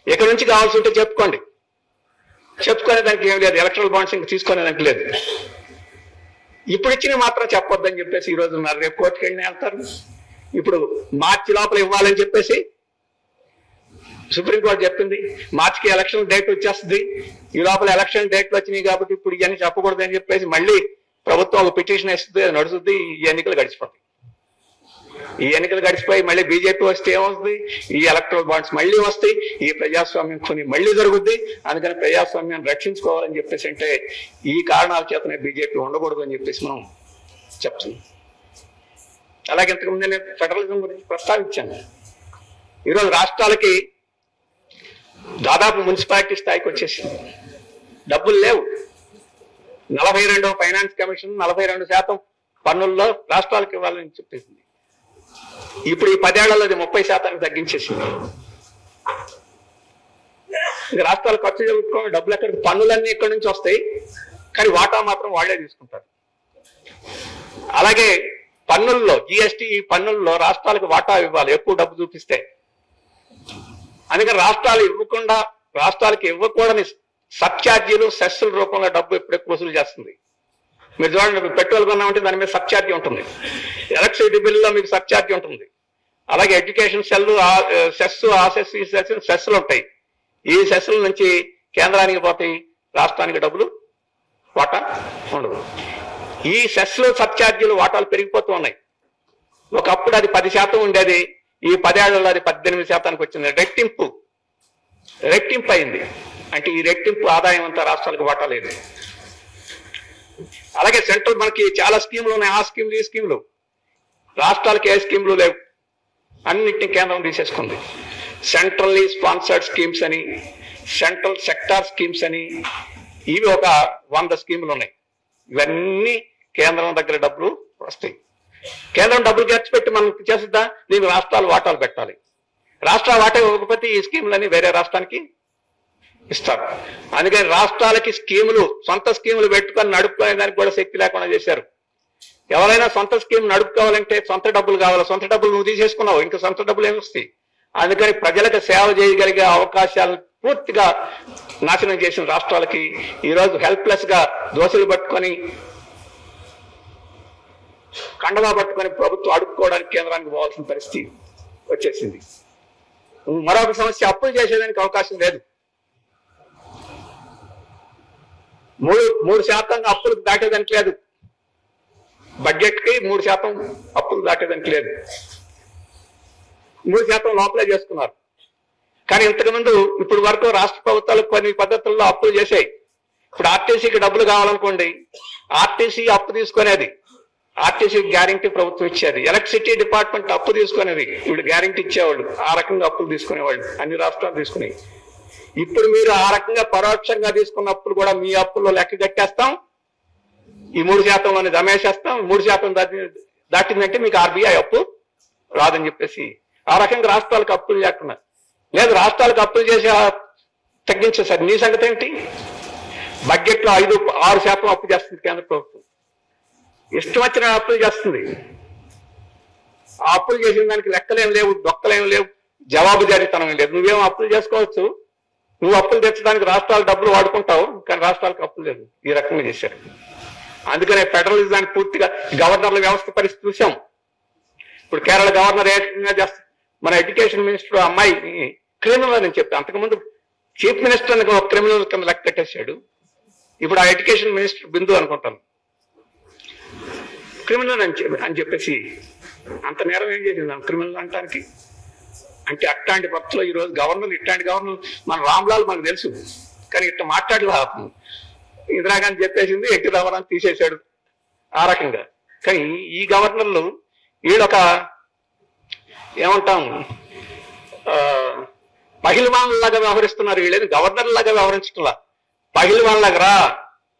ఇక్కడి నుంచి కావాల్సి ఉంటే చెప్పుకోండి, చెప్పుకునేదానికి ఏం లేదు, ఎలక్ట్రల్ బాండ్స్ ఇంకా తీసుకునేదానికి లేదు. ఇప్పుడు ఇచ్చినవి మాత్రం చెప్పొద్దని చెప్పేసి ఈ రోజు రేపు కోర్టుకి వెళ్ళి వెళ్తారు. ఇప్పుడు మార్చి లోపల ఇవ్వాలని చెప్పేసి సుప్రీంకోర్టు చెప్పింది. మార్చికి ఎలక్షన్ డేట్ వచ్చేస్తుంది, ఈ లోపల ఎలక్షన్ డేట్లు వచ్చినాయి కాబట్టి ఇప్పుడు ఇవన్నీ చెప్పకూడదని చెప్పేసి మళ్ళీ ప్రభుత్వం ఒక పిటిషన్ వేస్తుంది, అది నడుస్తుంది. ఈ ఎన్నికలు గడిచిపోతాయి. ఈ ఎన్నికలు గడిచిపోయి మళ్ళీ బీజేపీ వస్తే ఏమవుతుంది, ఈ ఎలక్ట్రల్ బాండ్స్ మళ్ళీ వస్తాయి, ఈ ప్రజాస్వామ్యం కొన్ని మళ్ళీ జరుగుద్ది. అందుకని ప్రజాస్వామ్యాన్ని రక్షించుకోవాలని చెప్పేసి అంటే ఈ కారణాల చేతనే బీజేపీ ఉండకూడదు అని చెప్పేసి మనం చెప్తున్నాం. అలాగే ఇంతకుముందు నేను ఫెడరలిజం గురించి ప్రస్తావించాను. ఈరోజు రాష్ట్రాలకి దాదాపు మున్సిపాలిటీ స్థాయికి వచ్చేసింది, డబ్బులు లేవు. 42వ ఫైనాన్స్ కమిషన్ 42% పన్నుల్లో రాష్ట్రాలకు ఇవ్వాలని చెప్పేసింది. ఇప్పుడు ఈ 10 ఏళ్లలో అది 30% తగ్గించేసింది. ఇంకా రాష్ట్రాలు ఖర్చు చెప్పుకోవాలి, డబ్బులు ఎక్కడికి, పన్నులన్నీ ఇక్కడి నుంచి వస్తాయి, కానీ వాటా మాత్రం వాళ్లే తీసుకుంటారు. అలాగే పన్నుల్లో జిఎస్టీ పన్నుల్లో రాష్ట్రాలకు వాటా ఇవ్వాలి ఎక్కువ డబ్బు చూపిస్తే. అందుకని రాష్ట్రాలకి ఇవ్వకూడని సబ్ఛార్జీలు సెస్సుల రూపంలో డబ్బు ఎప్పుడెప్పుడు వసూలు చేస్తుంది. మీరు చూడండి, పెట్రోల్ కొన్నామంటే దాని మీద సబ్ఛార్జీ ఉంటుంది, ఎలక్ట్రిసిటీ బిల్లులో మీకు సబ్ఛార్జీ ఉంటుంది, అలాగే ఎడ్యుకేషన్ సెస్సులు ఉంటాయి. ఈ సెస్సుల నుంచి కేంద్రానికి పోతాయి, రాష్ట్రానికి డబ్బులు వాటా ఉండదు. ఈ సెస్సులు సబ్ఛార్జీలు వాటాలు పెరిగిపోతూ ఉన్నాయి. ఒకప్పుడు అది 10% ఉండేది, ఈ 10 ఏళ్లలో అది 18% వచ్చింది. రెట్టింపు అయింది. అంటే ఈ రెట్టింపు ఆదాయం అంతా రాష్ట్రాలకు వాటా లేదు. అలాగే సెంట్రల్ మనకి చాలా స్కీములు ఉన్నాయి, ఆ స్కీములు ఈ స్కీములు, రాష్ట్రాలకు ఏ స్కీములు లేవు, అన్నిటిని కేంద్రం తీసేసుకుంది. సెంట్రల్లీ స్పాన్సర్డ్ స్కీమ్స్ అని, సెంట్రల్ సెక్టార్ స్కీమ్స్ అని, ఇవి ఒక 100 స్కీములు ఉన్నాయి. ఇవన్నీ కేంద్రం దగ్గర డబ్బులు వస్తాయి. కేంద్రం డబ్బులు ఖర్చు పెట్టి మనం చేస్తుందా, దీనికి రాష్ట్రాలు వాటాలు పెట్టాలి. రాష్ట్రాల వాటా ఇవ్వకపోతే ఈ స్కీములన్నీ వేరే రాష్ట్రానికి ఇస్తారు. అందుకని రాష్ట్రాలకి స్కీములు, సొంత స్కీములు పెట్టుకొని నడుపుకునే దానికి కూడా శక్తి లేకుండా చేశారు. ఎవరైనా సొంత స్కీమ్ నడుపుకోవాలంటే సొంత డబ్బులు కావాలి, సొంత డబ్బులు నువ్వు తీసేసుకున్నావు, ఇంకా సొంత డబ్బులు ఏమి వస్తాయి. అందుకని ప్రజలకు సేవ చేయగలిగే అవకాశాలను పూర్తిగా నాశనం చేసిన రాష్ట్రాలకి ఈరోజు హెల్ప్లెస్ గా దోశలు పట్టుకొని కండగా పట్టుకొని ప్రభుత్వం అడుక్కోవడానికి కేంద్రానికి పోవాల్సిన పరిస్థితి వచ్చేసింది. మరొక సమస్య, అప్పులు చేసేదానికి అవకాశం లేదు. 3% అప్పులు దాటేదానికి లేదు, బడ్జెట్ కి 3% అప్పులు దాటేదానికి లేదు. 3% లోపలే చేసుకున్నారు. కానీ ఇంతకుముందు ఇప్పుడు వరకు రాష్ట్ర ప్రభుత్వాలు కొన్ని పద్ధతుల్లో అప్పులు చేశాయి. ఇప్పుడు ఆర్టీసీకి డబ్బులు కావాలనుకోండి, ఆర్టీసీ అప్పు తీసుకునేది, ఆర్టీసీ గ్యారంటీ ప్రభుత్వం ఇచ్చేది. ఎలక్ట్రిసిటీ డిపార్ట్మెంట్ అప్పు తీసుకునేది, వీళ్ళు గ్యారంటీ ఇచ్చేవాళ్ళు. ఆ రకంగా అప్పులు తీసుకునేవాళ్ళు, అన్ని రాష్ట్రాలు తీసుకునేవి. ఇప్పుడు మీరు ఆ రకంగా పరోక్షంగా తీసుకున్న అప్పులు కూడా మీ అప్పుల్లో లెక్క కట్టేస్తాం, ఈ 3%లోనే జమేసేస్తాం, 3% దాటిందంటే మీకు ఆర్బీఐ అప్పు రాదని చెప్పేసి ఆ రకంగా రాష్ట్రాలకు అప్పులు లేకుండా లేదు. రాష్ట్రాలకు అప్పులు చేసి తగ్గించేసారు. నీ సంగతి ఏంటి? బడ్జెట్ లో 5-6% అప్పు చేస్తుంది కేంద్ర ప్రభుత్వం, ఇష్టం వచ్చిన అప్పులు చేస్తుంది. ఆ అప్పులు చేసిన దానికి లెక్కలేం లేవు, దొక్కలేం లేవు, జవాబుదారీతనం లేదు. నువ్వేమో అప్పులు చేసుకోవచ్చు, నువ్వు అప్పులు తెచ్చడానికి రాష్ట్రాల డబ్బులు వాడుకుంటావు, కానీ రాష్ట్రాలకు అప్పులు లేదు. ఈ రకంగా చేశారు. అందుకనే ఫెడరలిజానికి పూర్తిగా గవర్నర్ల వ్యవస్థ పరిస్థితి చూసాం. ఇప్పుడు కేరళ గవర్నర్ ఏ రకంగా చేస్తారు. మన ఎడ్యుకేషన్ మినిస్టర్ అమ్మాయిని క్రిమినల్ అని చెప్పి, అంతకుముందు చీఫ్ మినిస్టర్ అని ఒక క్రిమినల్ కింద లెక్క కట్టేశాడు. ఇప్పుడు ఆ ఎడ్యుకేషన్ మినిస్టర్ బిందు అనుకుంటాను క్రిమినల్ అని చెప్పేసి, అంత నేరం ఏం చేసింది క్రిమినల్ అంటానికి? అంటే అట్లాంటి పక్షులు ఈరోజు గవర్నర్లు, ఇట్లాంటి గవర్నర్ మన రామ్లాల్ మనకు తెలుసు, కానీ ఇట్లా మాట్లాడలే. ఇందిరాగాంధీ చెప్పేసింది, ఎట్టి రావాలని తీసేశాడు ఆ రకంగా. కానీ ఈ గవర్నర్లు వీళ్ళొక ఏమంటాం పహిల్వాన్లాగా వ్యవహరిస్తున్నారు. వీళ్ళేది గవర్నర్లాగా వ్యవహరించట్లా, పహిల్వాన్లాగా రా,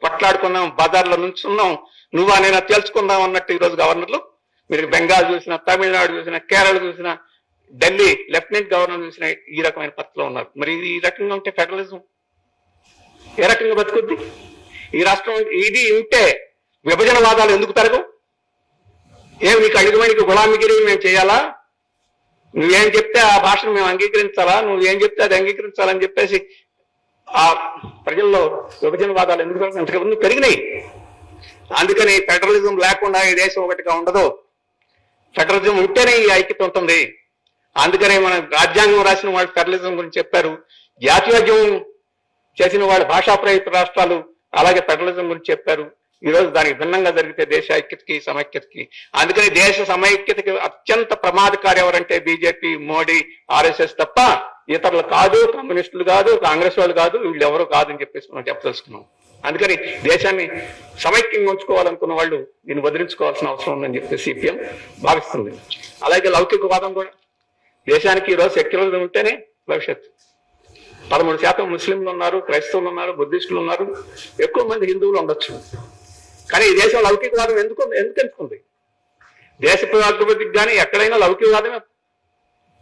కొట్లాడుకున్నాం, బజార్లో నుంచున్నాం, నువ్వా నేను తేల్చుకుందాం అన్నట్టు ఈరోజు గవర్నర్లు మీరు బెంగాల్ చూసినా, తమిళనాడు చూసినా, కేరళ చూసినా, ఢిల్లీ లెఫ్టినెంట్ గవర్నర్ చూసినా ఈ రకమైన పత్రలో ఉన్నారు. మరి ఈ రకంగా ఉంటే ఫెడరలిజం ఏ రకంగా బతుకుద్ది? ఈ రాష్ట్రం ఇది ఉంటే విభజనవాదాలు ఎందుకు పెరగవు? ఏమి నీకు అడుగుమనికి గులామిగిరి మేము చేయాలా? నువ్వేం చెప్తే ఆ భాషను మేము అంగీకరించాలా? నువ్వేం చెప్తే అది అంగీకరించాలని చెప్పేసి ఆ ప్రజల్లో విభజనవాదాలు ఎందుకు అంతకుముందు పెరిగినాయి. అందుకని ఫెడరలిజం లేకుండా ఈ దేశం ఒకటిగా ఉండదు. ఫెడరలిజం ఉంటేనే ఈ ఐక్యత ఉంటుంది. అందుకనే మన రాజ్యాంగం రాసిన వాళ్ళు ఫెడరలిజం గురించి చెప్పారు. జాతీయోద్యమం చేసిన వాళ్ళు భాషా ప్రయుక్త రాష్ట్రాలు అలాగే ఫెడరలిజం గురించి చెప్పారు. ఈరోజు దానికి భిన్నంగా జరిగితే దేశ ఐక్యతకి సమైక్యతకి, అందుకని దేశ సమైక్యతకి అత్యంత ప్రమాదకారి ఎవరంటే బీజేపీ, మోడీ, ఆర్ఎస్ఎస్ తప్ప ఇతరులు కాదు, కమ్యూనిస్టులు కాదు, కాంగ్రెస్ వాళ్ళు కాదు, వీళ్ళు ఎవరు కాదని చెప్పేసి మనం చెప్పదలుచుకున్నాం. అందుకని దేశాన్ని సమైక్యంగా ఉంచుకోవాలనుకున్న వాళ్ళు దీన్ని వదిలించుకోవాల్సిన అవసరం ఉందని చెప్పి సిపిఎం భావిస్తుంది. అలాగే లౌకికవాదం కూడా దేశానికి ఈరోజు సెక్యులరిజం ఉంటేనే భవిష్యత్తు. 13% ముస్లింలు ఉన్నారు, క్రైస్తవులు ఉన్నారు, బుద్ధిస్టులు ఉన్నారు, ఎక్కువ మంది హిందువులు ఉండొచ్చు. కానీ ఈ దేశం లౌకికవాదం ఎందుకు ఎంచుకుంది? దేశ అభివృద్ధికి కానీ ఎక్కడైనా లౌకికవాదమే.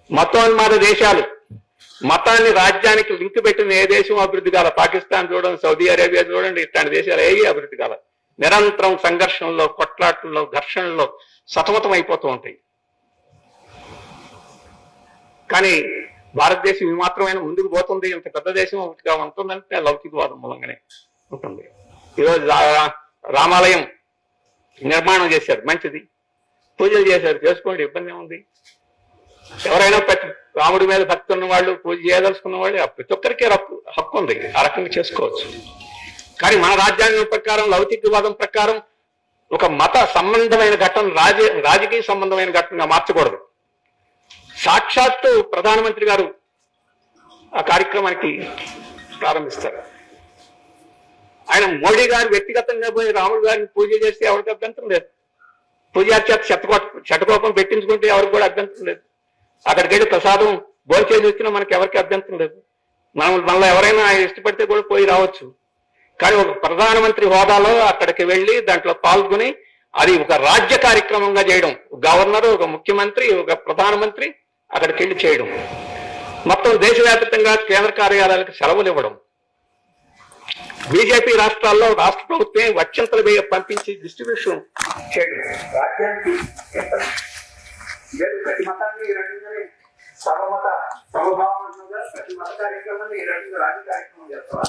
మతోన్మాద దేశాలు మతాన్ని రాజ్యానికి లింక్ పెట్టిన ఏ దేశం అభివృద్ధి కాల? పాకిస్తాన్ చూడండి, సౌదీ అరేబియా చూడండి, ఇట్లాంటి దేశాలు ఏవి అభివృద్ధి కాల. నిరంతరం సంఘర్షణలో, కొట్లాట్లలో, ఘర్షణలో సతమతం అయిపోతూ ఉంటాయి. కానీ భారతదేశం ఈ మాత్రమైన ముందుకు పోతుంది, ఇంత పెద్ద దేశం ఒకటిగా ఉంటుందంటే లౌకికవాదం మూలంగానే ఉంటుంది. ఈరోజు రామాలయం నిర్మాణం చేశారు, మంచిది, పూజలు చేశారు, చేసుకోండి, ఇబ్బంది ఏముంది? ఎవరైనా రాముడి మీద భక్తి ఉన్న వాళ్ళు, పూజ చేయదలుచుకున్న వాళ్ళు ప్రతి ఒక్కరికే హక్కు ఉంది, ఆ రకంగా చేసుకోవచ్చు. కానీ మన రాజ్యాంగం ప్రకారం, లౌకికవాదం ప్రకారం ఒక మత సంబంధమైన ఘటన రాజకీయ సంబంధమైన ఘటనగా మార్చకూడదు. సాక్షాత్తు ప్రధానమంత్రి గారు ఆ కార్యక్రమానికి ప్రారంభిస్తారు. ఆయన మోడీ గారు వ్యక్తిగతంగా పోయి రాముడు గారిని పూజ చేస్తే ఎవరికి అభ్యంతరం లేదు. పూజార్చేత శతకోపం పెట్టించుకుంటే ఎవరికి కూడా అభ్యంతరం లేదు. అక్కడికి వెళ్ళి ప్రసాదం భోజనం వచ్చినా మనకి ఎవరికి అభ్యంతరం లేదు. మనలో ఎవరైనా ఇష్టపడితే కూడా పోయి రావచ్చు. కానీ ఒక ప్రధానమంత్రి హోదాలో అక్కడికి వెళ్ళి దాంట్లో పాల్గొని అది ఒక రాజ్య కార్యక్రమంగా చేయడం, గవర్నర్, ఒక ముఖ్యమంత్రి, ఒక ప్రధానమంత్రి అక్కడికి వెళ్ళి చేయడం, మొత్తం దేశవ్యాప్తంగా కేంద్ర కార్యాలయాలకు సెలవులు ఇవ్వడం, బీజేపీ రాష్ట్రాల్లో రాష్ట్ర ప్రభుత్వం అత్యంతలు పంపించి డిస్ట్రిబ్యూషన్ చేయడం, రాజ్యానికి ప్రతి మతాన్ని ఈ రకంగానే సర్వమత సమభావంగా ప్రతి మత కార్యక్రమాన్ని ఈ రకంగా రాజ్య కార్యక్రమం చేస్తావా?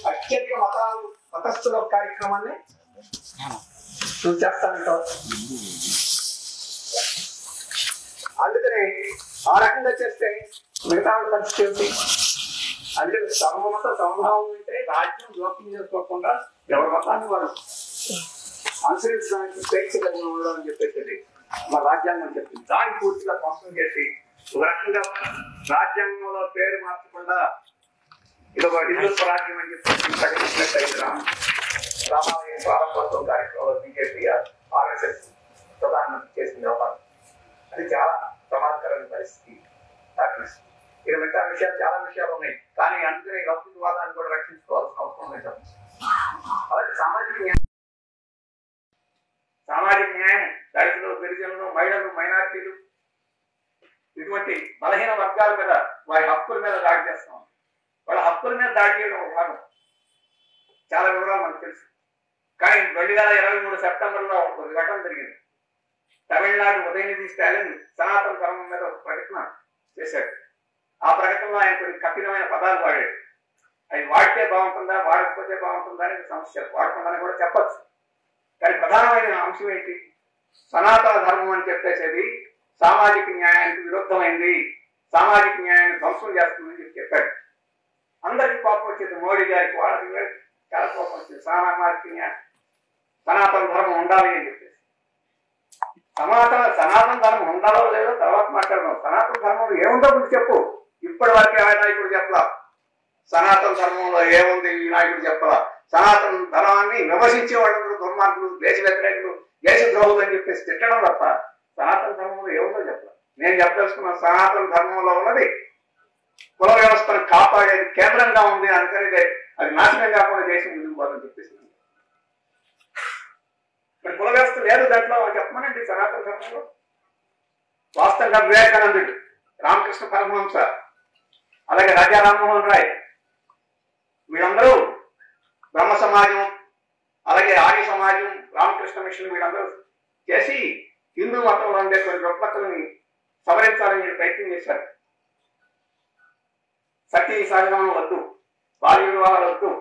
అత్యధిక మతాలు మతస్థుల కార్యక్రమాన్ని నువ్వు చేస్తానంటావు. అందుకనే ఆ రకంగా చేస్తే మిగతా పరిస్థితి. అందుకని సర్వమత సమభావం అంటే రాజ్యం జోక్యం చేసుకోకుండా ఎవరి మతాన్ని వారు అనుసరించడానికి స్వేచ్ఛ కలిగి ఉండడం అని చెప్పేసి మన రాజ్యాంగం చెప్పింది. దాన్ని పూర్తిగా ధ్వంసం చేసి ఒక రకంగా రాజ్యాంగంలో పేరు మార్చకుండా ఇదొక హిందూ స్వరాజ్యం అని చెప్పి ప్రకటించినట్టయితే రామాలయం ప్రారంభోత్సవం కార్యక్రమంలో బీజేపీ, ఆర్ఎస్ఎస్ ప్రధానమంత్రి చేసిన వ్యవహారం అది చాలా ప్రమాదకరమైన పరిస్థితి దాటిస్తుంది. ఇక మిగతా విషయాలు చాలా విషయాలు ఉన్నాయి. కానీ అందుకనే లౌకికవాదాన్ని కూడా రక్షించుకోవాల్సిన అవసరం లేదు. అలాగే సామాజిక న్యాయం దళితులు, గిరిజనులు, మహిళలు, మైనార్టీలు ఇటువంటి బలహీన వర్గాల మీద, వారి హక్కుల మీద దాడి చేస్తాం. వాళ్ళ హక్కుల మీద దాడి చేయడం ఒక భాగం. చాలా వివరాలు మనకు తెలుసు. కానీ 2023 సెప్టెంబర్లో ఒక ఘటన జరిగింది. తమిళనాడు ఉదయనిధి స్టాలిన్ సనాతన ధర్మం మీద ఒక ప్రకటన చేశాడు. ఆ ప్రకటనలో ఆయన కొన్ని కఠినమైన పదాలు వాడాడు. అవి వాడితే బాగుంటుందా, వాడకపోతే బాగుంటుందా అనేది సమస్య. వాడకుండానే కూడా చెప్పచ్చు. కానీ ప్రధానమైన అంశం ఏంటి? సనాతన ధర్మం అని చెప్పేసేది సామాజిక న్యాయానికి విరుద్ధమైంది, సామాజిక న్యాయాన్ని ధ్వంసం చేస్తుందని చెప్పి చెప్పాడు. అందరికి కోపం వచ్చింది. మోడీ గారికి, వాళ్ళకి చాలా కోపం వచ్చింది. సామాజిక న్యాయం, సనాతన ధర్మం ఉండాలి అని చెప్పేసి. సనాతన ధర్మం ఉండాలో లేదో తర్వాత మాట్లాడదాం. సనాతన ధర్మంలో ఏముందో ముందు చెప్పు. ఇప్పటి వరకు ఏ నాయకుడు చెప్పలా సనాతన ధర్మంలో ఏముంది, ఈ నాయకుడు చెప్పలా. సనాతన ధర్మాన్ని విమర్శించే వాళ్ళు దుర్మార్గులు, దేశ వ్యతిరేకులు, దేశ ద్రోహులు అని చెప్పేసి తిట్టడం తప్ప సనాతన ధర్మంలో ఏముందో చెప్పలా. నేను చెప్పదలుచుకున్న సనాతన ధర్మంలో ఉన్నది కుల వ్యవస్థను కాపాడేది కేంద్రంగా ఉంది. అందుకని అది నాశనం కాకుండా దేశం ముందుకు పోవాలని చెప్పేసి మరి కుల వ్యవస్థ లేదు దాంట్లో చెప్పమనండి సనాతన ధర్మంలో. వాస్తవంగా వివేకానందుడు, రామకృష్ణ పరమహంస, అలాగే రాజా రామ్మోహన్ రాయ్ వీళ్ళందరూ బ్రహ్మ సమాజం, అలాగే ఆర్య సమాజం, రామకృష్ణ మిషన్ వీళ్ళందరూ చేసి హిందూ మతంలో ఉండే కొన్ని రుగ్మతల్ని సవరించాలని ప్రయత్నం చేశారు. సతీ సహగమనం వద్దు, బాల్య వివాహాలు వద్దు,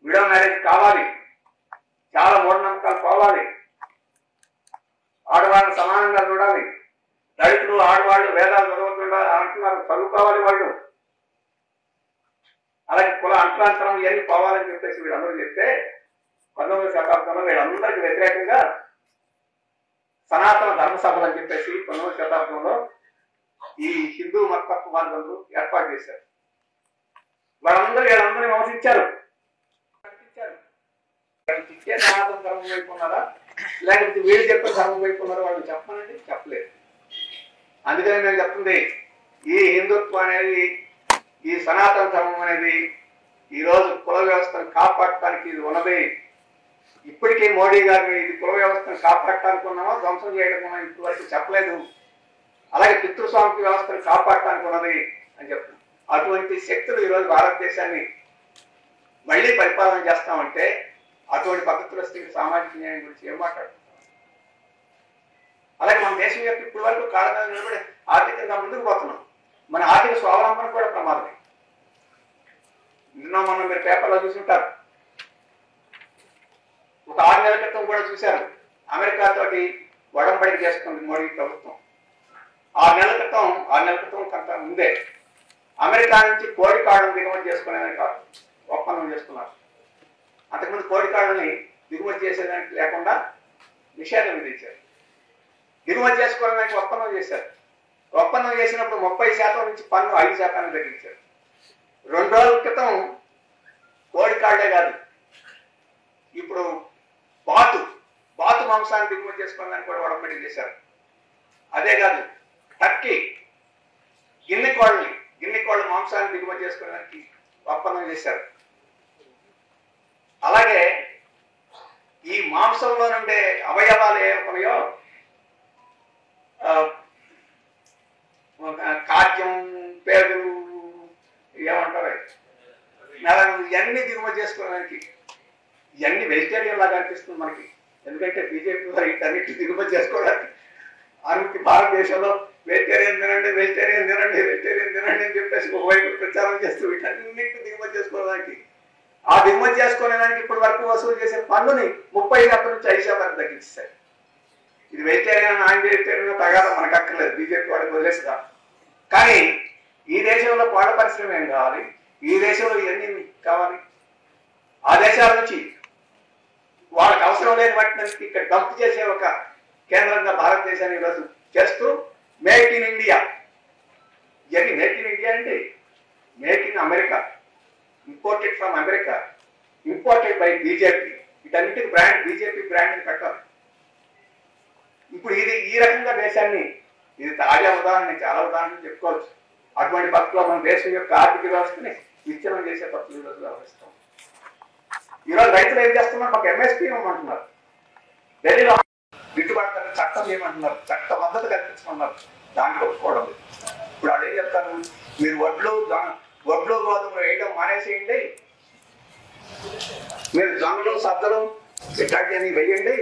విడో మ్యారేజ్ కావాలి, చాలా మూఢనమ్మకాలు పోవాలి, ఆడవాళ్ళని సమానంగా చూడాలి, దళితులు ఆడవాళ్ళు వేదాలు చదవకుండా అంటున్నారు, చదువుకోవాలి వాళ్ళు, అలాగే కుల అంట్లాంతరం ఇవన్నీ పోవాలని చెప్పేసి వీళ్ళందరూ చెప్తే 19వ శతాబ్దంలో వీళ్ళందరికీ వ్యతిరేకంగా సనాతన ధర్మసభలు అని చెప్పేసి 19వ శతాబ్దంలో ఈ హిందూ మతత్వవాదులు ఏర్పాటు చేశారు. వీళ్ళందరినీ విమర్శించారు. సనాతన ధర్మం వైపు ఉన్నారా లేకపోతే వీళ్ళు చెప్పిన ధర్మం వైపు ఉన్నారా వాళ్ళు చెప్పనండి, చెప్పలేదు. అందుకని నేను చెప్తుంది, ఈ హిందుత్వం అనేది, ఈ సనాతన ధర్మం అనేది ఈరోజు కుల వ్యవస్థను కాపాడటానికి ఇది ఉన్నది. ఇప్పటికీ మోడీ గారిని ఇది కుల వ్యవస్థను కాపాడటానికి ఉన్నామో ధ్వంసం చేయడం మనం ఇప్పటివరకు చెప్పలేదు. అలాగే పితృస్వామిక వ్యవస్థను కాపాడటానికి ఉన్నది అని చెప్తున్నాం. అటువంటి శక్తులు ఈరోజు భారతదేశాన్ని మళ్ళీ పరిపాలన చేస్తామంటే అటువంటి పద్ధతులు వస్తే సామాజిక న్యాయం గురించి ఏం మాట్లాడు. అలాగే మన దేశం యొక్క ఇప్పటి వరకు కాళ్ళ మీద నిలబడి ఆర్థికంగా ముందుకు పోతున్నాం. మన ఆర్థిక స్వావలంబన కూడా ప్రమాదమే. నిన్న మొన్న మీరు పేపర్లో చూసుంటారు, ఒక 6 నెలల క్రితం కూడా చూశారు, అమెరికా తోటి ఒడంబడిక చేసుకుంది మోడీ ప్రభుత్వం. 6 నెలల క్రితం కొంత ముందే అమెరికా నుంచి కోడి కాళ్ళను దిగుమతి చేసుకునేదానికి ఒప్పందం చేసుకున్నారు. అంతకుముందు కోడి కాళ్ళని దిగుమతి చేసేదానికి లేకుండా నిషేధం విధించారు. దిగుమతి చేసుకోవడానికి ఒప్పందం చేశారు. ఒప్పందం చేసినప్పుడు 30% నుంచి పన్ను 5% తగ్గించారు. 2 రోజుల క్రితం కోడి కాళ్లే కాదు, ఇప్పుడు బాతు మాంసాన్ని దిగుమతి చేసుకోవడానికి కూడా ఒడంబడిక చేశారు. అదే కాదు, టర్కీ గిన్నె కోళ్ళ మాంసాన్ని దిగుమతి చేసుకోవడానికి ఒప్పందం చేశారు. అలాగే ఈ మాంసంలో నుండే అవయవాలు ఏమన్నాయో, కాద్యం, పేగులు, ఏమంటారు, ఇవన్నీ దిగుమతి చేసుకోవడానికి, ఇవన్నీ వెజిటేరియన్ లాగా అనిపిస్తుంది మనకి. ఎందుకంటే బీజేపీ వారు వీటన్నిటి దిగుమతి చేసుకోవడానికి అనుమతి భారతదేశంలో వెజిటేరియన్ తినండి అని చెప్పేసి ఒకవైపు ప్రచారం చేస్తూ వీటన్నిటి దిగుమతి చేసుకోవడానికి, ఆ దిగుమతి చేసుకోవడానికి ఇప్పటి వరకు వసూలు చేసే పన్నుని 30% నుంచి 5% తగ్గించారు. ఇది వెజిటేరియన్ నాన్ వెజిటేరియన్ తగాదా మనకు అక్కర్లేదు, బీజేపీ వాడికి వదిలేస్తా. కానీ ఈ దేశంలో కోళ్ళ పరిశ్రమ ఏం కావాలి, ఈ దేశంలో ఇవన్నీ కావాలి. ఆ దేశాల నుంచి వాళ్ళకి అవసరం లేని వాటిని ఇక్కడ డంప్ చేసే ఒక కేంద్రంగా భారతదేశాన్ని ఈరోజు చేస్తూ మేక్ ఇన్ ఇండియా, ఇవన్నీ మేక్ ఇన్ ఇండియా అంటే make in America, imported from America, imported by BJP, వీటన్నిటికి బ్రాండ్ బీజేపీ బ్రాండ్ పెట్టాలి. ఇప్పుడు ఇది ఈ రకంగా దేశాన్ని, ఇది తాజా ఉదాహరణ, చాలా ఉదాహరణలు చెప్పుకోవచ్చు. అటువంటి పద్ధతిలో మన దేశం యొక్క ఆర్థిక వ్యవస్థని విచ్ఛిన్నం చేసే పద్ధతులు ఈరోజు వ్యవహరిస్తాం. ఈరోజు రైతులు ఏం చేస్తున్నారు, మాకు ఎంఎస్పీ ఇవ్వమంటున్నారు, ఢిల్లీలో గిట్టుబాటు ధర చట్టం ఏమంటున్నారు, చట్ట మద్దతు కల్పించమన్నారు, దాంట్లో ఒప్పుకోవడం లేదు. ఇప్పుడు వాళ్ళు ఏం చెప్తారు, మీరు వడ్లు గోధుమలు వేయడం మానేసేయండి, మీరు జొన్నలు సద్దలు ఇట్లాంటివన్నీ వేయండి,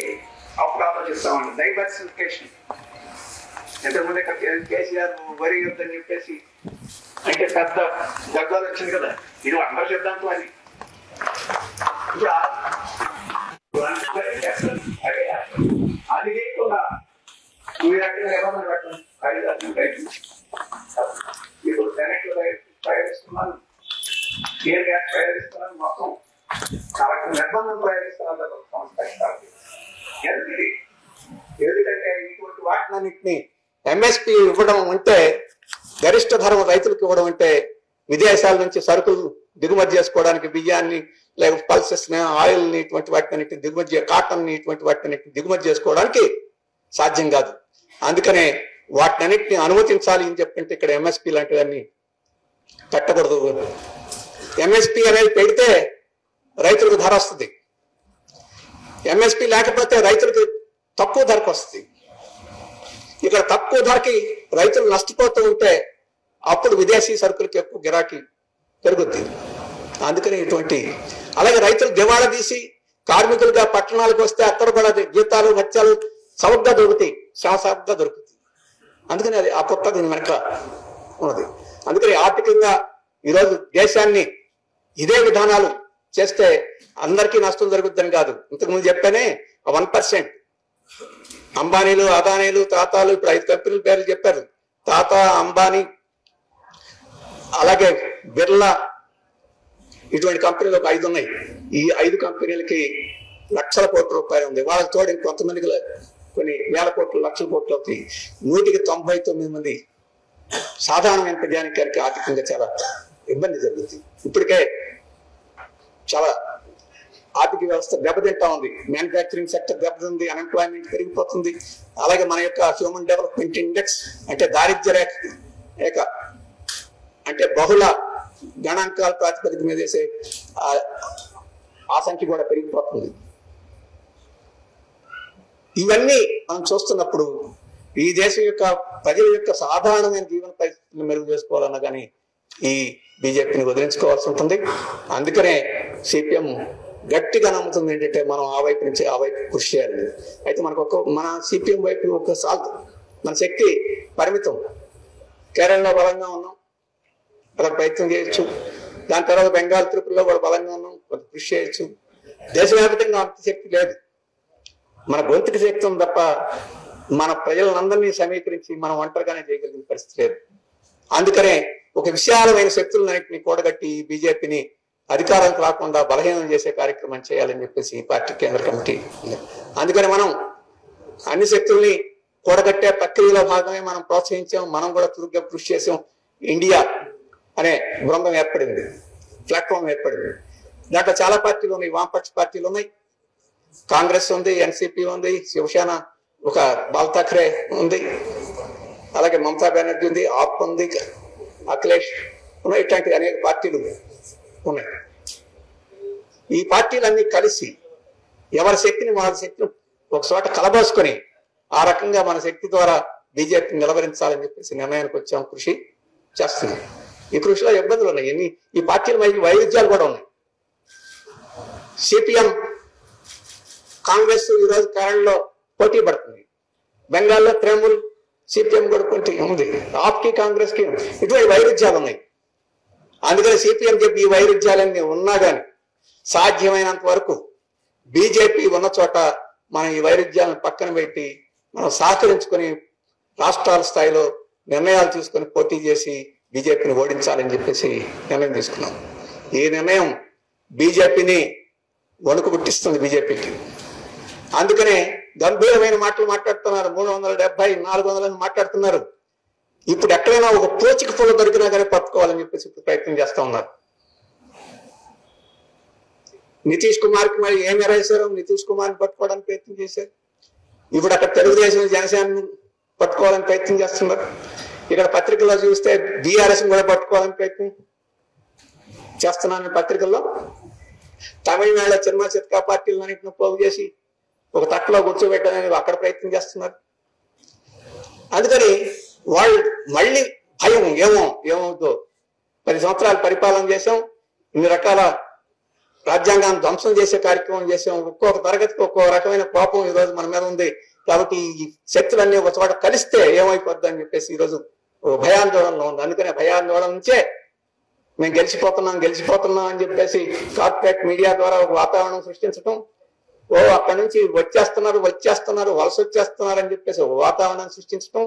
అప్పుడు ఆలోచిస్తామండి. డైవర్సిఫికేషన్. ఎంతకుముందు ఇక్కడ కేసీఆర్ వరి వద్దని చెప్పేసి అంటే పెద్ద గద్దాలు వచ్చింది కదా, ఇది అందరూ సిద్ధాంతం అది. ఇప్పుడు అది చేయకుండా ఈ రకంగా ఎవరు పెట్టండి, ఇప్పుడు సెనెట్లు ప్రయోగిస్తున్నాను, కేర్ గ్యాస్ ప్రయోగిస్తున్నాను, మొత్తం చాలా నిర్బంధం ప్రయోగిస్తున్నాను సంస్థ. ఎందుకంటే ఇటువంటి వాటినన్నింటినీ ఎంఎస్పీ ఇవ్వడం అంటే, గరిష్ట ధర రైతులకు ఇవ్వడం అంటే, విదేశాల నుంచి సరుకులు దిగుమతి చేసుకోవడానికి బియ్యాన్ని లేక పల్సెస్ ని, ఆయిల్ ని, ఇటువంటి వాటిని దిగుమతి, కాటన్ ని, ఇటువంటి వాటిని దిగుమతి చేసుకోవడానికి సాధ్యం కాదు. అందుకనే వాటినన్నింటినీ అనుమతించాలి అని చెప్పంటే ఇక్కడ ఎంఎస్పీ లాంటివన్నీ పెట్టకూడదు. ఎంఎస్పి అనేది పెడితే రైతులకు ధర వస్తుంది. ఎంఎస్పి లేకపోతే రైతులకు తక్కువ ధరకు వస్తుంది. ఇక్కడ తక్కువ ధరకి రైతులు నష్టపోతూ ఉంటే అప్పుడు విదేశీ సరుకులకి ఎక్కువ గిరాకీ పెరుగుద్ది. అందుకని ఇటువంటి అలాగే రైతులు దివాళా తీసి కార్మికులుగా పట్టణాలకు వస్తే అక్కడ కూడా జీతాలు మత్యాలు సవగ్గా దొరుకుతాయి, శాసగ్గా దొరుకుతాయి. అందుకని అది ఆ కొత్త వెనక ఉన్నది. అందుకని ఆర్థికంగా ఈరోజు దేశాన్ని ఇదే విధానాలు చేస్తే అందరికీ నష్టం జరుగుతుందని కాదు. ఇంతకుముందు చెప్పానే 1%. అంబానీలు, అదానీలు, టాటాలు, ఇప్పుడు 5 కంపెనీల పేర్లు చెప్పారు. టాటా, అంబానీ, అలాగే బిర్లా, ఇటువంటి కంపెనీలు ఒక 5 ఉన్నాయి. ఈ 5 కంపెనీలకి లక్షల కోట్ల రూపాయలు ఉంది. వాళ్ళకి తోడు కొంతమందికి కొన్ని వేల కోట్లు, లక్షల కోట్లు అవుతాయి. 199 మంది సాధారణమైన ప్రజానికానికి ఆర్థికంగా చాలా ఇబ్బంది జరుగుతుంది. ఇప్పటికే చాలా ఆర్థిక వ్యవస్థ దెబ్బతింటా ఉంది. మ్యానుఫ్యాక్చరింగ్ సెక్టర్ దెబ్బతింది, అన్ఎంప్లాయ్మెంట్ పెరిగిపోతుంది. అలాగే మన యొక్క హ్యూమన్ డెవలప్మెంట్ ఇండెక్స్ అంటే దారిద్ర్య రేఖ అంటే బహుళ గణాంకాల ప్రాతిపదిక మీద వేసే ఆ సంఖ్య కూడా పెరిగిపోతుంది. ఇవన్నీ మనం చూస్తున్నప్పుడు ఈ దేశం యొక్క ప్రజల యొక్క సాధారణమైన జీవన పరిస్థితులను మెరుగు చేసుకోవాలన్నా కానీ ఈ బీజేపీని వదిలించుకోవాల్సి ఉంటుంది. అందుకనే సిపిఎం గట్టిగా నమ్ముతుంది ఏంటంటే మనం ఆ వైపు నుంచి ఆ వైపు కృషి చేయాలి. అయితే మన సిపిఎం వైపు ఒక సాల్ట్ మన శక్తి పరిమితం. కేరళలో బలంగా ఉన్నాం, అలా ప్రయత్నం చేయొచ్చు. దాని తర్వాత బెంగాల్, త్రిపురలో కూడా బలంగా ఉన్నాం, కొంత కృషి చేయొచ్చు. దేశవ్యాప్తంగా అంత శక్తి లేదు. మన గొంతుకి శక్తి ఉంది తప్ప మన ప్రజలందరినీ సమీకరించి మనం ఒంటరిగానే చేయగలిగిన పరిస్థితి లేదు. అందుకనే ఒక విశాలమైన శక్తులన్నింటినీ కూడగట్టి బీజేపీని అధికారానికి రాకుండా బలహీనం చేసే కార్యక్రమం చేయాలని చెప్పేసి ఈ పార్టీ కేంద్ర కమిటీ. అందుకని మనం అన్ని శక్తుల్ని కూడగట్టే ప్రక్రియలో భాగమే మనం ప్రోత్సహించాం. మనం కూడా చురుగ్గా కృషి చేసాం. ఇండియా అనే బృందం ఏర్పడింది, ప్లాట్ఫామ్ ఏర్పడింది. దాంట్లో చాలా పార్టీలు ఉన్నాయి, వామపక్ష పార్టీలు ఉన్నాయి, కాంగ్రెస్ ఉంది, ఎన్సిపి ఉంది, శివసేన ఒక బాల్ ఠాక్రే ఉంది, అలాగే మమతా బెనర్జీ ఉంది, ఆప్ ఉంది, అఖిలేష్ ఉన్నాయి. ఇట్లాంటి అనేక పార్టీలు ఉన్నాయి. ఈ పార్టీలన్నీ కలిసి ఎవరి శక్తిని వాళ్ళ శక్తిని ఒక చోట కలబోసుకొని ఆ రకంగా మన శక్తి ద్వారా బీజేపీని నిలవరించాలని చెప్పేసి నిర్ణయానికి వచ్చాం, కృషి చేస్తున్నాం. ఈ కృషిలో ఇబ్బందులు ఉన్నాయి. ఈ పార్టీల మధ్య వైరుధ్యాలు కూడా ఉన్నాయి. సిపిఎం కాంగ్రెస్ ఈరోజు కేరళలో పోటీ పడుతుంది, బెంగాల్లో తృణమూల్ సిపిఎం కూడా పోటీ ఉంది, ఆప్కి కాంగ్రెస్ కి ఇటువంటి వైరుధ్యాలు ఉన్నాయి. అందుకని సిపిఎం చెప్పి ఈ వైరుధ్యాలన్నీ ఉన్నా కానీ సాధ్యమైనంత వరకు బీజేపీ ఉన్న చోట మనం ఈ వైరుధ్యాలను పక్కన పెట్టి మనం సహకరించుకొని రాష్ట్రాల స్థాయిలో నిర్ణయాలు తీసుకొని పోటీ చేసి బీజేపీని ఓడించాలని చెప్పేసి నిర్ణయం తీసుకున్నాం. ఈ నిర్ణయం బీజేపీని వణుకు పుట్టిస్తుంది బీజేపీకి. అందుకనే గంభీరమైన మాటలు మాట్లాడుతున్నారు. 370, 400 మాట్లాడుతున్నారు. ఇప్పుడు ఎక్కడైనా ఒక పూచిక పూల దొరికినా కానీ పట్టుకోవాలని చెప్పేసి ఇప్పుడు ప్రయత్నం చేస్తా ఉన్నారు. నితీష్ కుమార్కి మరి ఏం ఎరేశారు? నితీష్ కుమార్ని పట్టుకోవడానికి ప్రయత్నం చేశారు. ఇప్పుడు అక్కడ తెలుగుదేశం, జనసేన పట్టుకోవాలని ప్రయత్నం చేస్తున్నారు. ఇక్కడ పత్రికల్లో చూస్తే బీఆర్ఎస్ కూడా పట్టుకోవాలని ప్రయత్నం చేస్తున్నాను. పత్రికల్లో తమిళనాడులో చిన్న చిత్కా పార్టీలన్నింటిని పోగు చేసి ఒక తట్టలో కూర్చోబెట్టాలని అక్కడ ప్రయత్నం చేస్తున్నారు. అందుకని వాళ్ళు మళ్ళీ భయం ఏమవుతుందో. 10 సంవత్సరాలు పరిపాలన చేసాం, ఇన్ని రకాల రాజ్యాంగాన్ని ధ్వంసం చేసే కార్యక్రమం చేసాం. ఒక్కొక్క తరగతికి ఒక్కో రకమైన కోపం ఈరోజు మన మీద ఉంది. కాబట్టి ఈ శక్తులన్నీ ఒక చోట కలిస్తే ఏమైపోద్ది అని చెప్పేసి ఈరోజు భయాందోళనలో ఉంది. అందుకనే భయాందోళన నుంచే మేము గెలిచిపోతున్నాం అని చెప్పేసి కార్పొరేట్ మీడియా ద్వారా ఒక వాతావరణం సృష్టించడం, అక్కడి నుంచి వచ్చేస్తున్నారు వలస వచ్చేస్తున్నారు అని చెప్పేసి ఒక వాతావరణాన్ని సృష్టించడం,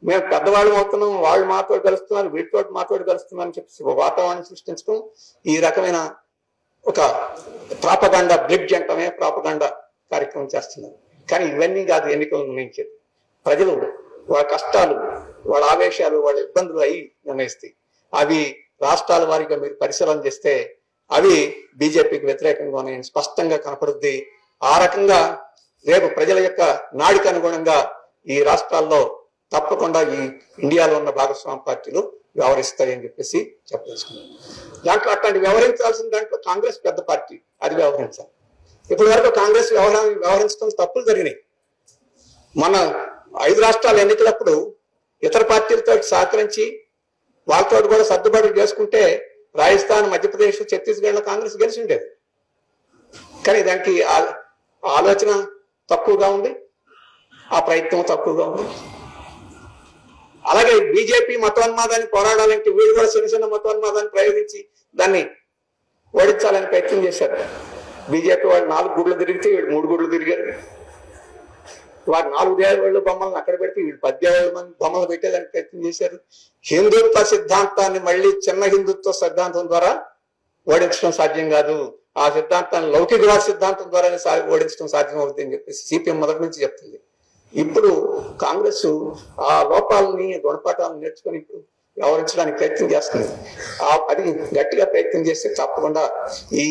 మేము పెద్దవాళ్ళు అవుతున్నాం, వాళ్ళు మాతోడు కలుస్తున్నారు, వీటితో మాతోడు కలుస్తున్నారు అని చెప్పేసి ఒక వాతావరణం సృష్టించడం, ఈ రకమైన ఒక ప్రాపగండా బ్రిడ్జ్ అంటమే ప్రాపగండా కార్యక్రమం చేస్తున్నారు. కానీ ఇవన్నీ కాదు ఎన్నికలు నిర్ణయించేది. ప్రజలు వాళ్ళ కష్టాలు, వాళ్ళ ఆవేశాలు, వాళ్ళ ఇబ్బందులు అయి నిర్ణయిస్తాయి. అవి రాష్ట్రాల వారీగా మీరు పరిశీలన చేస్తే అవి బీజేపీకి వ్యతిరేకంగా ఉన్నాయని స్పష్టంగా కనపడుద్ది. ఆ రకంగా రేపు ప్రజల యొక్క నాడికి అనుగుణంగా ఈ రాష్ట్రాల్లో తప్పకుండా ఈ ఇండియాలో ఉన్న భాగస్వామ్య పార్టీలు వ్యవహరిస్తాయని చెప్పేసి చెప్పదలుచుకున్నాను. దాంట్లో అట్లాంటి వ్యవహరించాల్సిన దాంట్లో కాంగ్రెస్ పెద్ద పార్టీ, అది వ్యవహరించాలి. ఇప్పటి వరకు కాంగ్రెస్ వ్యవహరించడం తప్పులు జరిగినాయి. మన 5 రాష్ట్రాల ఎన్నికలప్పుడు ఇతర పార్టీలతో సహకరించి వాళ్ళతో కూడా సర్దుబాటు చేసుకుంటే రాజస్థాన్, మధ్యప్రదేశ్, ఛత్తీస్గఢ్లో కాంగ్రెస్ గెలిచి ఉండేది. కానీ దానికి ఆలోచన తక్కువగా ఉంది, ఆ ప్రయత్నం తక్కువగా ఉంది. అలాగే బీజేపీ మతోన్మాదాన్ని పోరాడాలంటే వీళ్ళు కూడా చిన్న చిన్న మతోన్మాదాన్ని ప్రయోగించి దాన్ని ఓడించాలని ప్రయత్నం చేశారు. బీజేపీ వాళ్ళు 4 గుడ్లు తిరిగితే వీళ్ళు 3 గుడ్లు తిరిగారు. వారు 4 దేవాళ్ళు బొమ్మలను అక్కడ పెడితే వీళ్ళు 10 దేవాళ్ళ మంది బొమ్మలు పెట్టేదానికి ప్రయత్నం చేశారు. హిందుత్వ సిద్ధాంతాన్ని మళ్ళీ చిన్న హిందుత్వ సిద్ధాంతం ద్వారా ఓడించడం సాధ్యం కాదు, ఆ సిద్ధాంతాన్ని లౌకికవాద సిద్ధాంతం ద్వారానే ఓడించడం సాధ్యం అవుతుంది అని చెప్పేసి సిపిఎం మొదటి నుంచి చెప్తుంది. ఇప్పుడు కాంగ్రెస్ ఆ లోపాలని, గుణపాఠాలను నేర్చుకొని ఇప్పుడు వ్యవహరించడానికి ప్రయత్నం చేస్తుంది. అది గట్టిగా ప్రయత్నం చేస్తే తప్పకుండా ఈ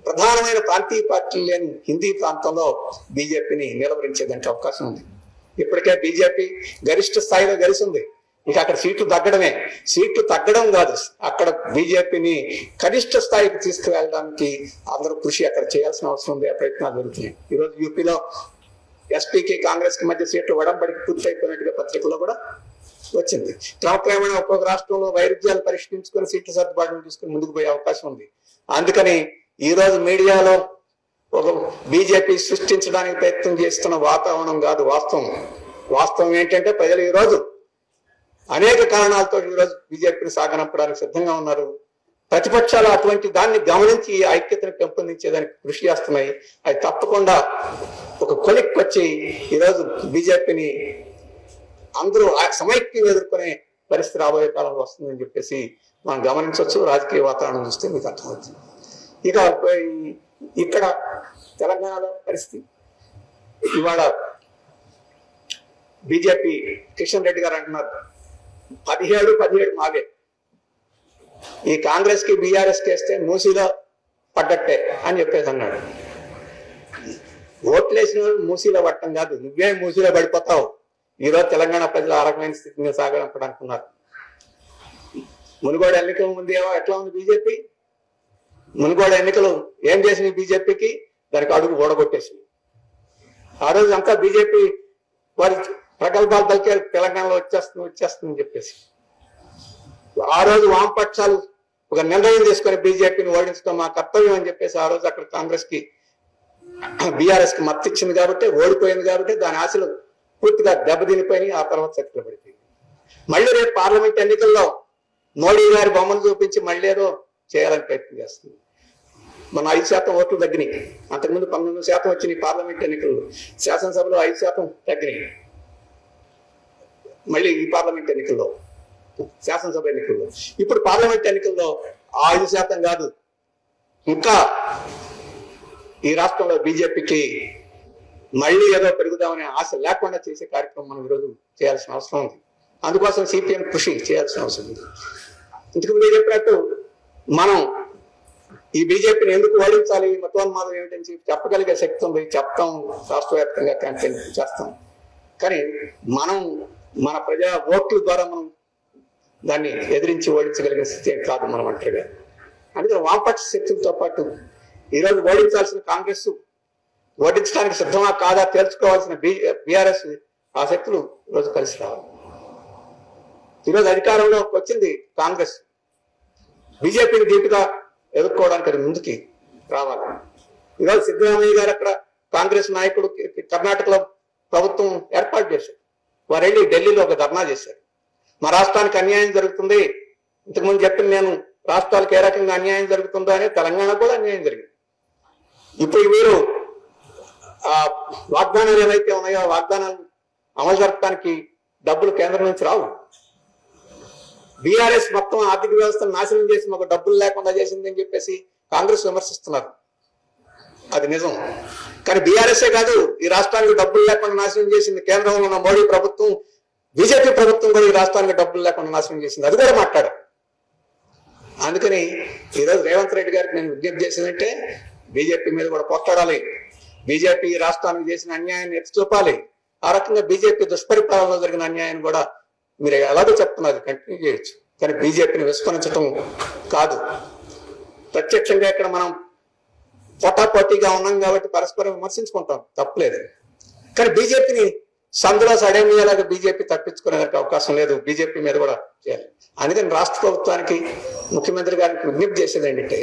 ప్రధానమైన ప్రాంతీయ పార్టీలు లేని హిందీ ప్రాంతంలో బీజేపీని నిలవరించేదానికి అవకాశం ఉంది. ఇప్పటికే బీజేపీ గరిష్ట స్థాయిలో గెలిచింది. ఇక అక్కడ సీట్లు తగ్గడమే, సీట్లు తగ్గడం కాదు, అక్కడ బీజేపీని కనిష్ట స్థాయికి తీసుకువెళ్ళడానికి అందరూ కృషి అక్కడ చేయాల్సిన అవసరం ఉంది. ఆ ప్రయత్నాలు జరుగుతున్నాయి. ఈరోజు యూపీలో ఎస్పీకి కాంగ్రెస్ కి మధ్య సీట్లు వడంబడికి పూర్తయిపోయినట్టుగా పత్రికలో కూడా వచ్చింది. క్రమక్రమేణా ఒక్కొక్క రాష్ట్రంలో వైరుధ్యాలు పరిష్కరించుకొని సీట్ల సర్దుబాటును తీసుకుని ముందుకు పోయే అవకాశం ఉంది. అందుకని ఈ రోజు మీడియాలో ఒక బీజేపీ సృష్టించడానికి ప్రయత్నం చేస్తున్న వాతావరణం కాదు వాస్తవం. వాస్తవం ఏంటంటే ప్రజలు ఈ రోజు అనేక కారణాలతో ఈరోజు బీజేపీని సాగనంపడానికి సిద్ధంగా ఉన్నారు. ప్రతిపక్షాలు అటువంటి దాన్ని గమనించి ఐక్యతను పెంపొందించేదానికి కృషి చేస్తున్నాయి. అది తప్పకుండా ఒక కొలిక్కి వచ్చి ఈరోజు బీజేపీని అందరూ సమైక్యం ఎదుర్కొనే పరిస్థితి రాబోయే కాలంలో వస్తుందని చెప్పేసి మనం గమనించవచ్చు. రాజకీయ వాతావరణం చూస్తే మీకు అర్థమవుతుంది. ఇక ఇక్కడ తెలంగాణలో పరిస్థితి ఇవాళ బీజేపీ కిషన్ రెడ్డి గారు అంటున్నారు 17 మావే, ఈ కాంగ్రెస్ కి బీఆర్ఎస్ కేస్తే మూసీలో పడ్డట్టే అని చెప్పేసి అన్నాడు. ఓట్లేసిన వాళ్ళు మూసీలో పట్టడం కాదు, నువ్వే మూసీలో పడిపోతావు. ఈరోజు తెలంగాణ ప్రజలు ఆ రకమైన స్థితిని సాగనుకోవడానుకున్నారు. మునుగోడు ఎన్నికల ముందు ఎట్లా ఉంది బీజేపీ? మునుగోడు ఎన్నికలు ఏం చేసింది బీజేపీకి? దానికి అడుగు ఓడగొట్టేసింది. ఆ రోజు అంతా బీజేపీ వారి ప్రగల్భాలు పలికారు, తెలంగాణలో వచ్చేస్తుందని చెప్పేసి. ఆ రోజు వామపక్షాలు ఒక నిర్ణయం తీసుకొని బీజేపీని ఓడించడం మా కర్తవ్యం అని చెప్పేసి ఆ రోజు అక్కడ కాంగ్రెస్ కి బీఆర్ఎస్ కి మద్దతు ఇచ్చింది కాబట్టి, ఓడిపోయింది కాబట్టి దాని ఆశలు పూర్తిగా దెబ్బతినిపోయి ఆ తర్వాత చర్చలు పడిపోయింది. మళ్ళీ రేపు పార్లమెంట్ ఎన్నికల్లో మోడీ గారి బొమ్మను చూపించి మళ్ళీ ఏదో చేయాలని ప్రయత్నం చేస్తుంది. మన 5% ఓట్లు తగ్గినాయి. అంతకుముందు 19% వచ్చినాయి పార్లమెంట్ ఎన్నికల్లో. శాసనసభలో 5% తగ్గినాయి. మళ్ళీ ఈ పార్లమెంట్ ఎన్నికల్లో, శాసనసభ ఎన్నికల్లో, ఇప్పుడు పార్లమెంట్ ఎన్నికల్లో 5% కాదు, ఇంకా ఈ రాష్ట్రంలో బీజేపీకి మళ్ళీ ఏదో పెరుగుదామనే ఆశ లేకుండా చేసే కార్యక్రమం మనం ఈరోజు చేయాల్సిన అవసరం ఉంది. అందుకోసం సిపిఎం కృషి చేయాల్సిన అవసరం ఉంది. ఇంతకుముందు చెప్పినట్టు మనం ఈ బీజేపీని ఎందుకు ఓడించాలి, మతోన్మాదం ఏమిటని చెప్పగలిగే శక్తి ఉంది. చెప్తాం, రాష్ట్ర వ్యాప్తంగా క్యాంపెయిన్ చేస్తాం. కానీ మనం మన ప్రజా ఓట్ల ద్వారా మనం దాన్ని ఎదిరించి ఓడించగలిగే స్థితి కాదు మనం అంటారుగా. అందుకని వామపక్ష శక్తులతో పాటు ఈరోజు ఓడించాల్సిన కాంగ్రెస్ ఓడించడానికి సిద్ధమా కాదా తేల్చుకోవాల్సిన బీఆర్ఎస్ ఆ శక్తులు ఈరోజు కలిసి రావాలి. ఈరోజు అధికారంలోకి వచ్చింది కాంగ్రెస్, బీజేపీని ధీటుగా ఎదుర్కోవడానికి అది ముందుకి రావాలి. ఈరోజు సిద్ధరామయ్య గారు అక్కడ కాంగ్రెస్ నాయకుడు కర్ణాటకలో ప్రభుత్వం ఏర్పాటు చేశారు. వారు వెళ్ళి ఢిల్లీలో ఒక ధర్నా చేశారు. మా రాష్ట్రానికి అన్యాయం జరుగుతుంది, ఇంతకుముందు చెప్పిన నేను రాష్ట్రాలకు ఏ రకంగా అన్యాయం జరుగుతుందో అని తెలంగాణకు కూడా అన్యాయం జరిగింది. ఇప్పుడు వీరు వాగ్దానాలు ఏవైతే ఉన్నాయో వాగ్దానాలు అమలు జరపడానికి డబ్బులు కేంద్రం నుంచి రావు. బీఆర్ఎస్ మొత్తం ఆర్థిక వ్యవస్థను నాశనం చేసి మాకు డబ్బులు లేకుండా చేసిందని చెప్పేసి కాంగ్రెస్ విమర్శిస్తున్నారు. అది నిజం. కానీ బీఆర్ఎస్ఏ కాదు, ఈ రాష్ట్రానికి డబ్బులు లేకుండా నాశనం చేసింది కేంద్రంలో ఉన్న మోడీ ప్రభుత్వం, బీజేపీ ప్రభుత్వం కూడా ఈ రాష్ట్రానికి డబ్బులు లేకుండా నాశనం చేసింది. అది కూడా మాట్లాడారు. అందుకని ఈరోజు రేవంత్ రెడ్డి గారికి నేను విజ్ఞప్తి చేసిందంటే బీజేపీ మీద కూడా పోట్లాడాలి. బీజేపీ రాష్ట్రానికి చేసిన అన్యాయాన్ని ఎత్తి చూపాలి. ఆ రకంగా బీజేపీ దుష్పరిపాలనలో జరిగిన అన్యాయం కూడా మీరు ఎలాగో చెప్తున్నారు, కంటిన్యూ చేయొచ్చు. కానీ బీజేపీని విస్మరించడం కాదు. ప్రత్యక్షంగా ఇక్కడ మనం పోటాపోటీగా ఉన్నాం కాబట్టి పరస్పరం విమర్శించుకుంటాం, తప్పలేదు. కానీ బీజేపీని సందులో సడేమియాలాగా బీజేపీ తప్పించుకునేదానికి అవకాశం లేదు. బీజేపీ మీద కూడా చేయాలి. అందుకని రాష్ట్ర ప్రభుత్వానికి, ముఖ్యమంత్రి గారికి విజ్ఞప్తి చేసేది ఏంటంటే,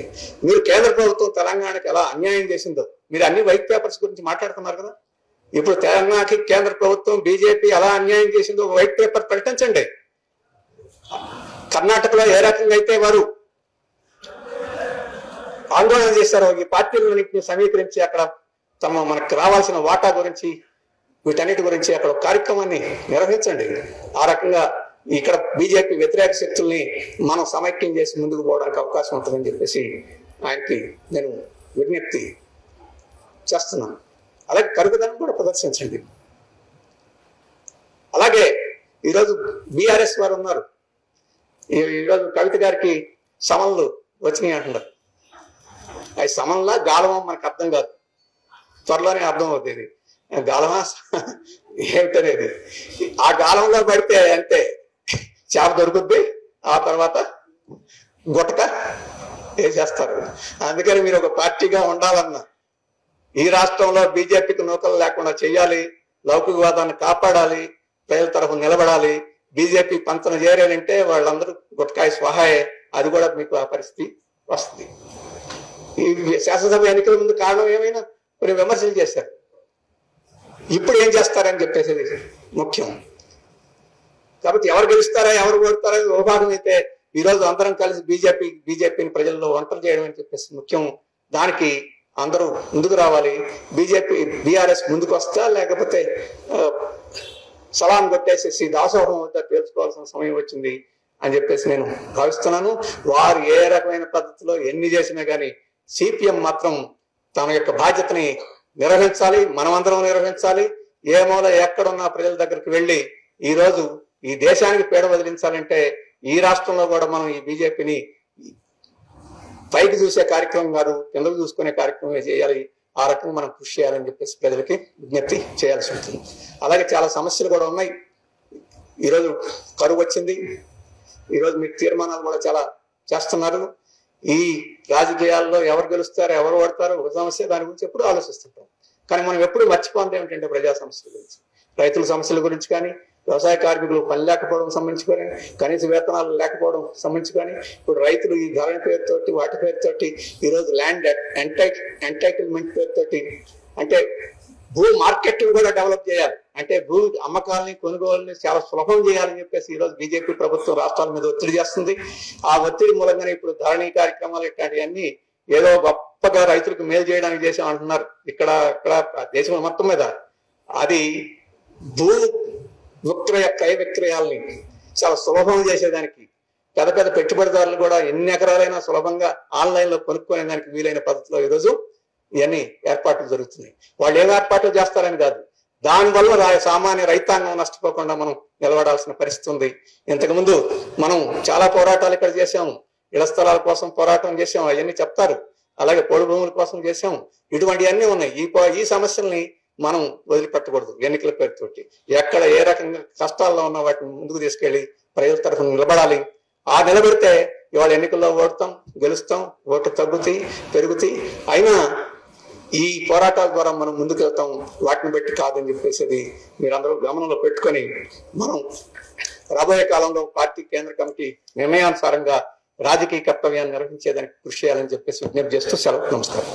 మీరు కేంద్ర ప్రభుత్వం తెలంగాణకి ఎలా అన్యాయం చేసిందో, మీరు అన్ని వైట్ పేపర్స్ గురించి మాట్లాడుతున్నారు కదా, ఇప్పుడు తెలంగాణకి కేంద్ర ప్రభుత్వం బీజేపీ ఎలా అన్యాయం చేసిందో ఒక వైట్ పేపర్ ప్రకటించండి. కర్ణాటకలో ఏ రకంగా అయితే వారు ఆందోళన చేశారో, ఈ పార్టీలన్నింటినీ సమీకరించి అక్కడ మనకు రావాల్సిన వాటా గురించి, వీటన్నిటి గురించి అక్కడ ఒక కార్యక్రమాన్ని నిర్వహించండి. ఆ రకంగా ఇక్కడ బీజేపీ వ్యతిరేక శక్తుల్ని మనం సమైక్యం చేసి ముందుకు పోవడానికి అవకాశం ఉంటుందని చెప్పేసి ఆయనకి నేను విజ్ఞప్తి చేస్తున్నాను. అలాగే కరుగుదనం కూడా ప్రదర్శించండి. అలాగే ఈరోజు బీఆర్ఎస్ వారు ఉన్నారు. ఈరోజు కవిత గారికి సమన్లు వచ్చినాయి అంటున్నారు. అవి సమన్లా గాలమా మనకు అర్థం కాదు, త్వరలోనే అర్థం అవుతుంది. గాలమా ఏమిటనేది ఆ గాలంలో పడితే అంటే చేప దొరుకుద్ది, ఆ తర్వాత గుట్టక వేసేస్తారు. అందుకని మీరు ఒక పార్టీగా ఉండాలన్నా ఈ రాష్ట్రంలో బీజేపీకి నూకలు లేకుండా చేయాలి, లౌకికవాదాన్ని కాపాడాలి, ప్రజల తరఫున నిలబడాలి. బీజేపీ పంతన చేరాలంటే వాళ్ళందరూ గుట్టకాయ స్వహాయే, అది కూడా మీకు ఆ పరిస్థితి వస్తుంది. ఈ శాసనసభ ఎన్నికల ముందు కారణం ఏమైనా కొన్ని విమర్శలు చేశారు, ఇప్పుడు ఏం చేస్తారని చెప్పేసి ముఖ్యం. కాబట్టి ఎవరు గెలుస్తారా ఎవరు ఓడతారా విభాగం అయితే ఈరోజు అందరం కలిసి బీజేపీని ప్రజల్లో ఒంటరి చేయడం అని చెప్పేసి ముఖ్యం. దానికి అందరూ ముందుకు రావాలి. బీఆర్ఎస్ ముందుకు వస్తా లేకపోతే సలాం కొట్టేసేసి దాసోహం వద్ద తెలుసుకోవాల్సిన సమయం వచ్చింది అని చెప్పేసి నేను భావిస్తున్నాను. వారు ఏ రకమైన పద్ధతిలో ఎన్ని చేసినా కానీ సిపిఎం మాత్రం తన యొక్క బాధ్యతని నిర్వహించాలి, మనమందరం నిర్వహించాలి. ఏ మూల ఎక్కడున్నా ప్రజల దగ్గరికి వెళ్ళి ఈరోజు ఈ దేశానికి పీడ వదిలించాలంటే ఈ రాష్ట్రంలో కూడా మనం ఈ బీజేపీని పైకి చూసే కార్యక్రమం కాదు, కిందకు చూసుకునే కార్యక్రమమే చేయాలి. ఆ రకంగా మనం కృషి చేయాలని చెప్పేసి ప్రజలకి విజ్ఞప్తి చేయాల్సి ఉంటుంది. అలాగే చాలా సమస్యలు కూడా ఉన్నాయి. ఈరోజు కరువు వచ్చింది. ఈరోజు మీకు తీర్మానాలు కూడా చాలా చేస్తున్నారు. ఈ రాజకీయాల్లో ఎవరు గెలుస్తారో ఎవరు ఓడతారో ఒక సమస్య, దాని గురించి ఎప్పుడు ఆలోచిస్తుంటాం. కానీ మనం ఎప్పుడు మర్చిపోతే ఏమిటంటే ప్రజా సమస్యల గురించి, రైతుల సమస్యల గురించి కానీ, వ్యవసాయ కార్మికులు పని లేకపోవడం సంబంధించి కానీ, కనీస వేతనాలు లేకపోవడం సంబంధించి కానీ, ఇప్పుడు రైతులు ఈ ధరణ పేరుతోటి వాటి పేరుతోటి ఈరోజు ల్యాండ్ ఎంటైటిల్మెంట్ పేరుతోటి, అంటే భూ మార్కెట్ కూడా డెవలప్ చేయాలి, అంటే భూ అమ్మకాలని కొనుగోలుని చాలా సులభం చేయాలని చెప్పేసి ఈరోజు బీజేపీ ప్రభుత్వం రాష్ట్రాల మీద ఒత్తిడి చేస్తుంది. ఆ ఒత్తిడి మూలంగానే ఇప్పుడు ధరణి కార్యక్రమాలు ఇట్లాంటివన్నీ ఏదో గొప్పగా రైతులకు మేలు చేయడానికి చేసాం అంటున్నారు. ఇక్కడ దేశం మొత్తం మీద అది భూ క్రయ విక్రయాలని చాలా సులభం చేసేదానికి, పెద్ద పెద్ద పెట్టుబడిదారులు కూడా ఎన్ని ఎకరాలైనా సులభంగా ఆన్లైన్ లో కొనుక్కునే దానికి వీలైన పద్ధతిలో ఈరోజు ఇవన్నీ ఏర్పాట్లు జరుగుతున్నాయి. వాళ్ళు ఏం ఏర్పాట్లు చేస్తారని కాదు, దానివల్ల సామాన్య రైతాంగం నష్టపోకుండా మనం నిలబడాల్సిన పరిస్థితి ఉంది. ఇంతకుముందు మనం చాలా పోరాటాలు ఇక్కడ చేసాము, ఇళ్ల స్థలాల కోసం పోరాటం చేసాము, అవన్నీ చెప్తారు. అలాగే పొడి భూముల కోసం చేసాము. ఇటువంటివన్నీ ఉన్నాయి. ఈ సమస్యల్ని మనం వదిలిపెట్టకూడదు. ఎన్నికల పేరుతోటి ఎక్కడ ఏ రకంగా కష్టాల్లో ఉన్న వాటిని ముందుకు తీసుకెళ్లి ప్రజల తరఫున నిలబడాలి. ఆ నిలబెడితే ఇవాళ ఎన్నికల్లో ఓడతాం, గెలుస్తాం, ఓట్లు తగ్గుతాయి, పెరుగుతాయి. అయినా ఈ పోరాటాల ద్వారా మనం ముందుకు వెళ్తాం, వాటిని బట్టి కాదని చెప్పేసి మీరందరూ గమనంలో పెట్టుకొని మనం రాబోయే కాలంలో పార్టీ కేంద్ర కమిటీ నిర్ణయానుసారంగా రాజకీయ కర్తవ్యాన్ని నిర్వహించేదానికి కృషి చేయాలని చెప్పేసి విజ్ఞప్తి చేస్తూ సెలవు. నమస్కారం.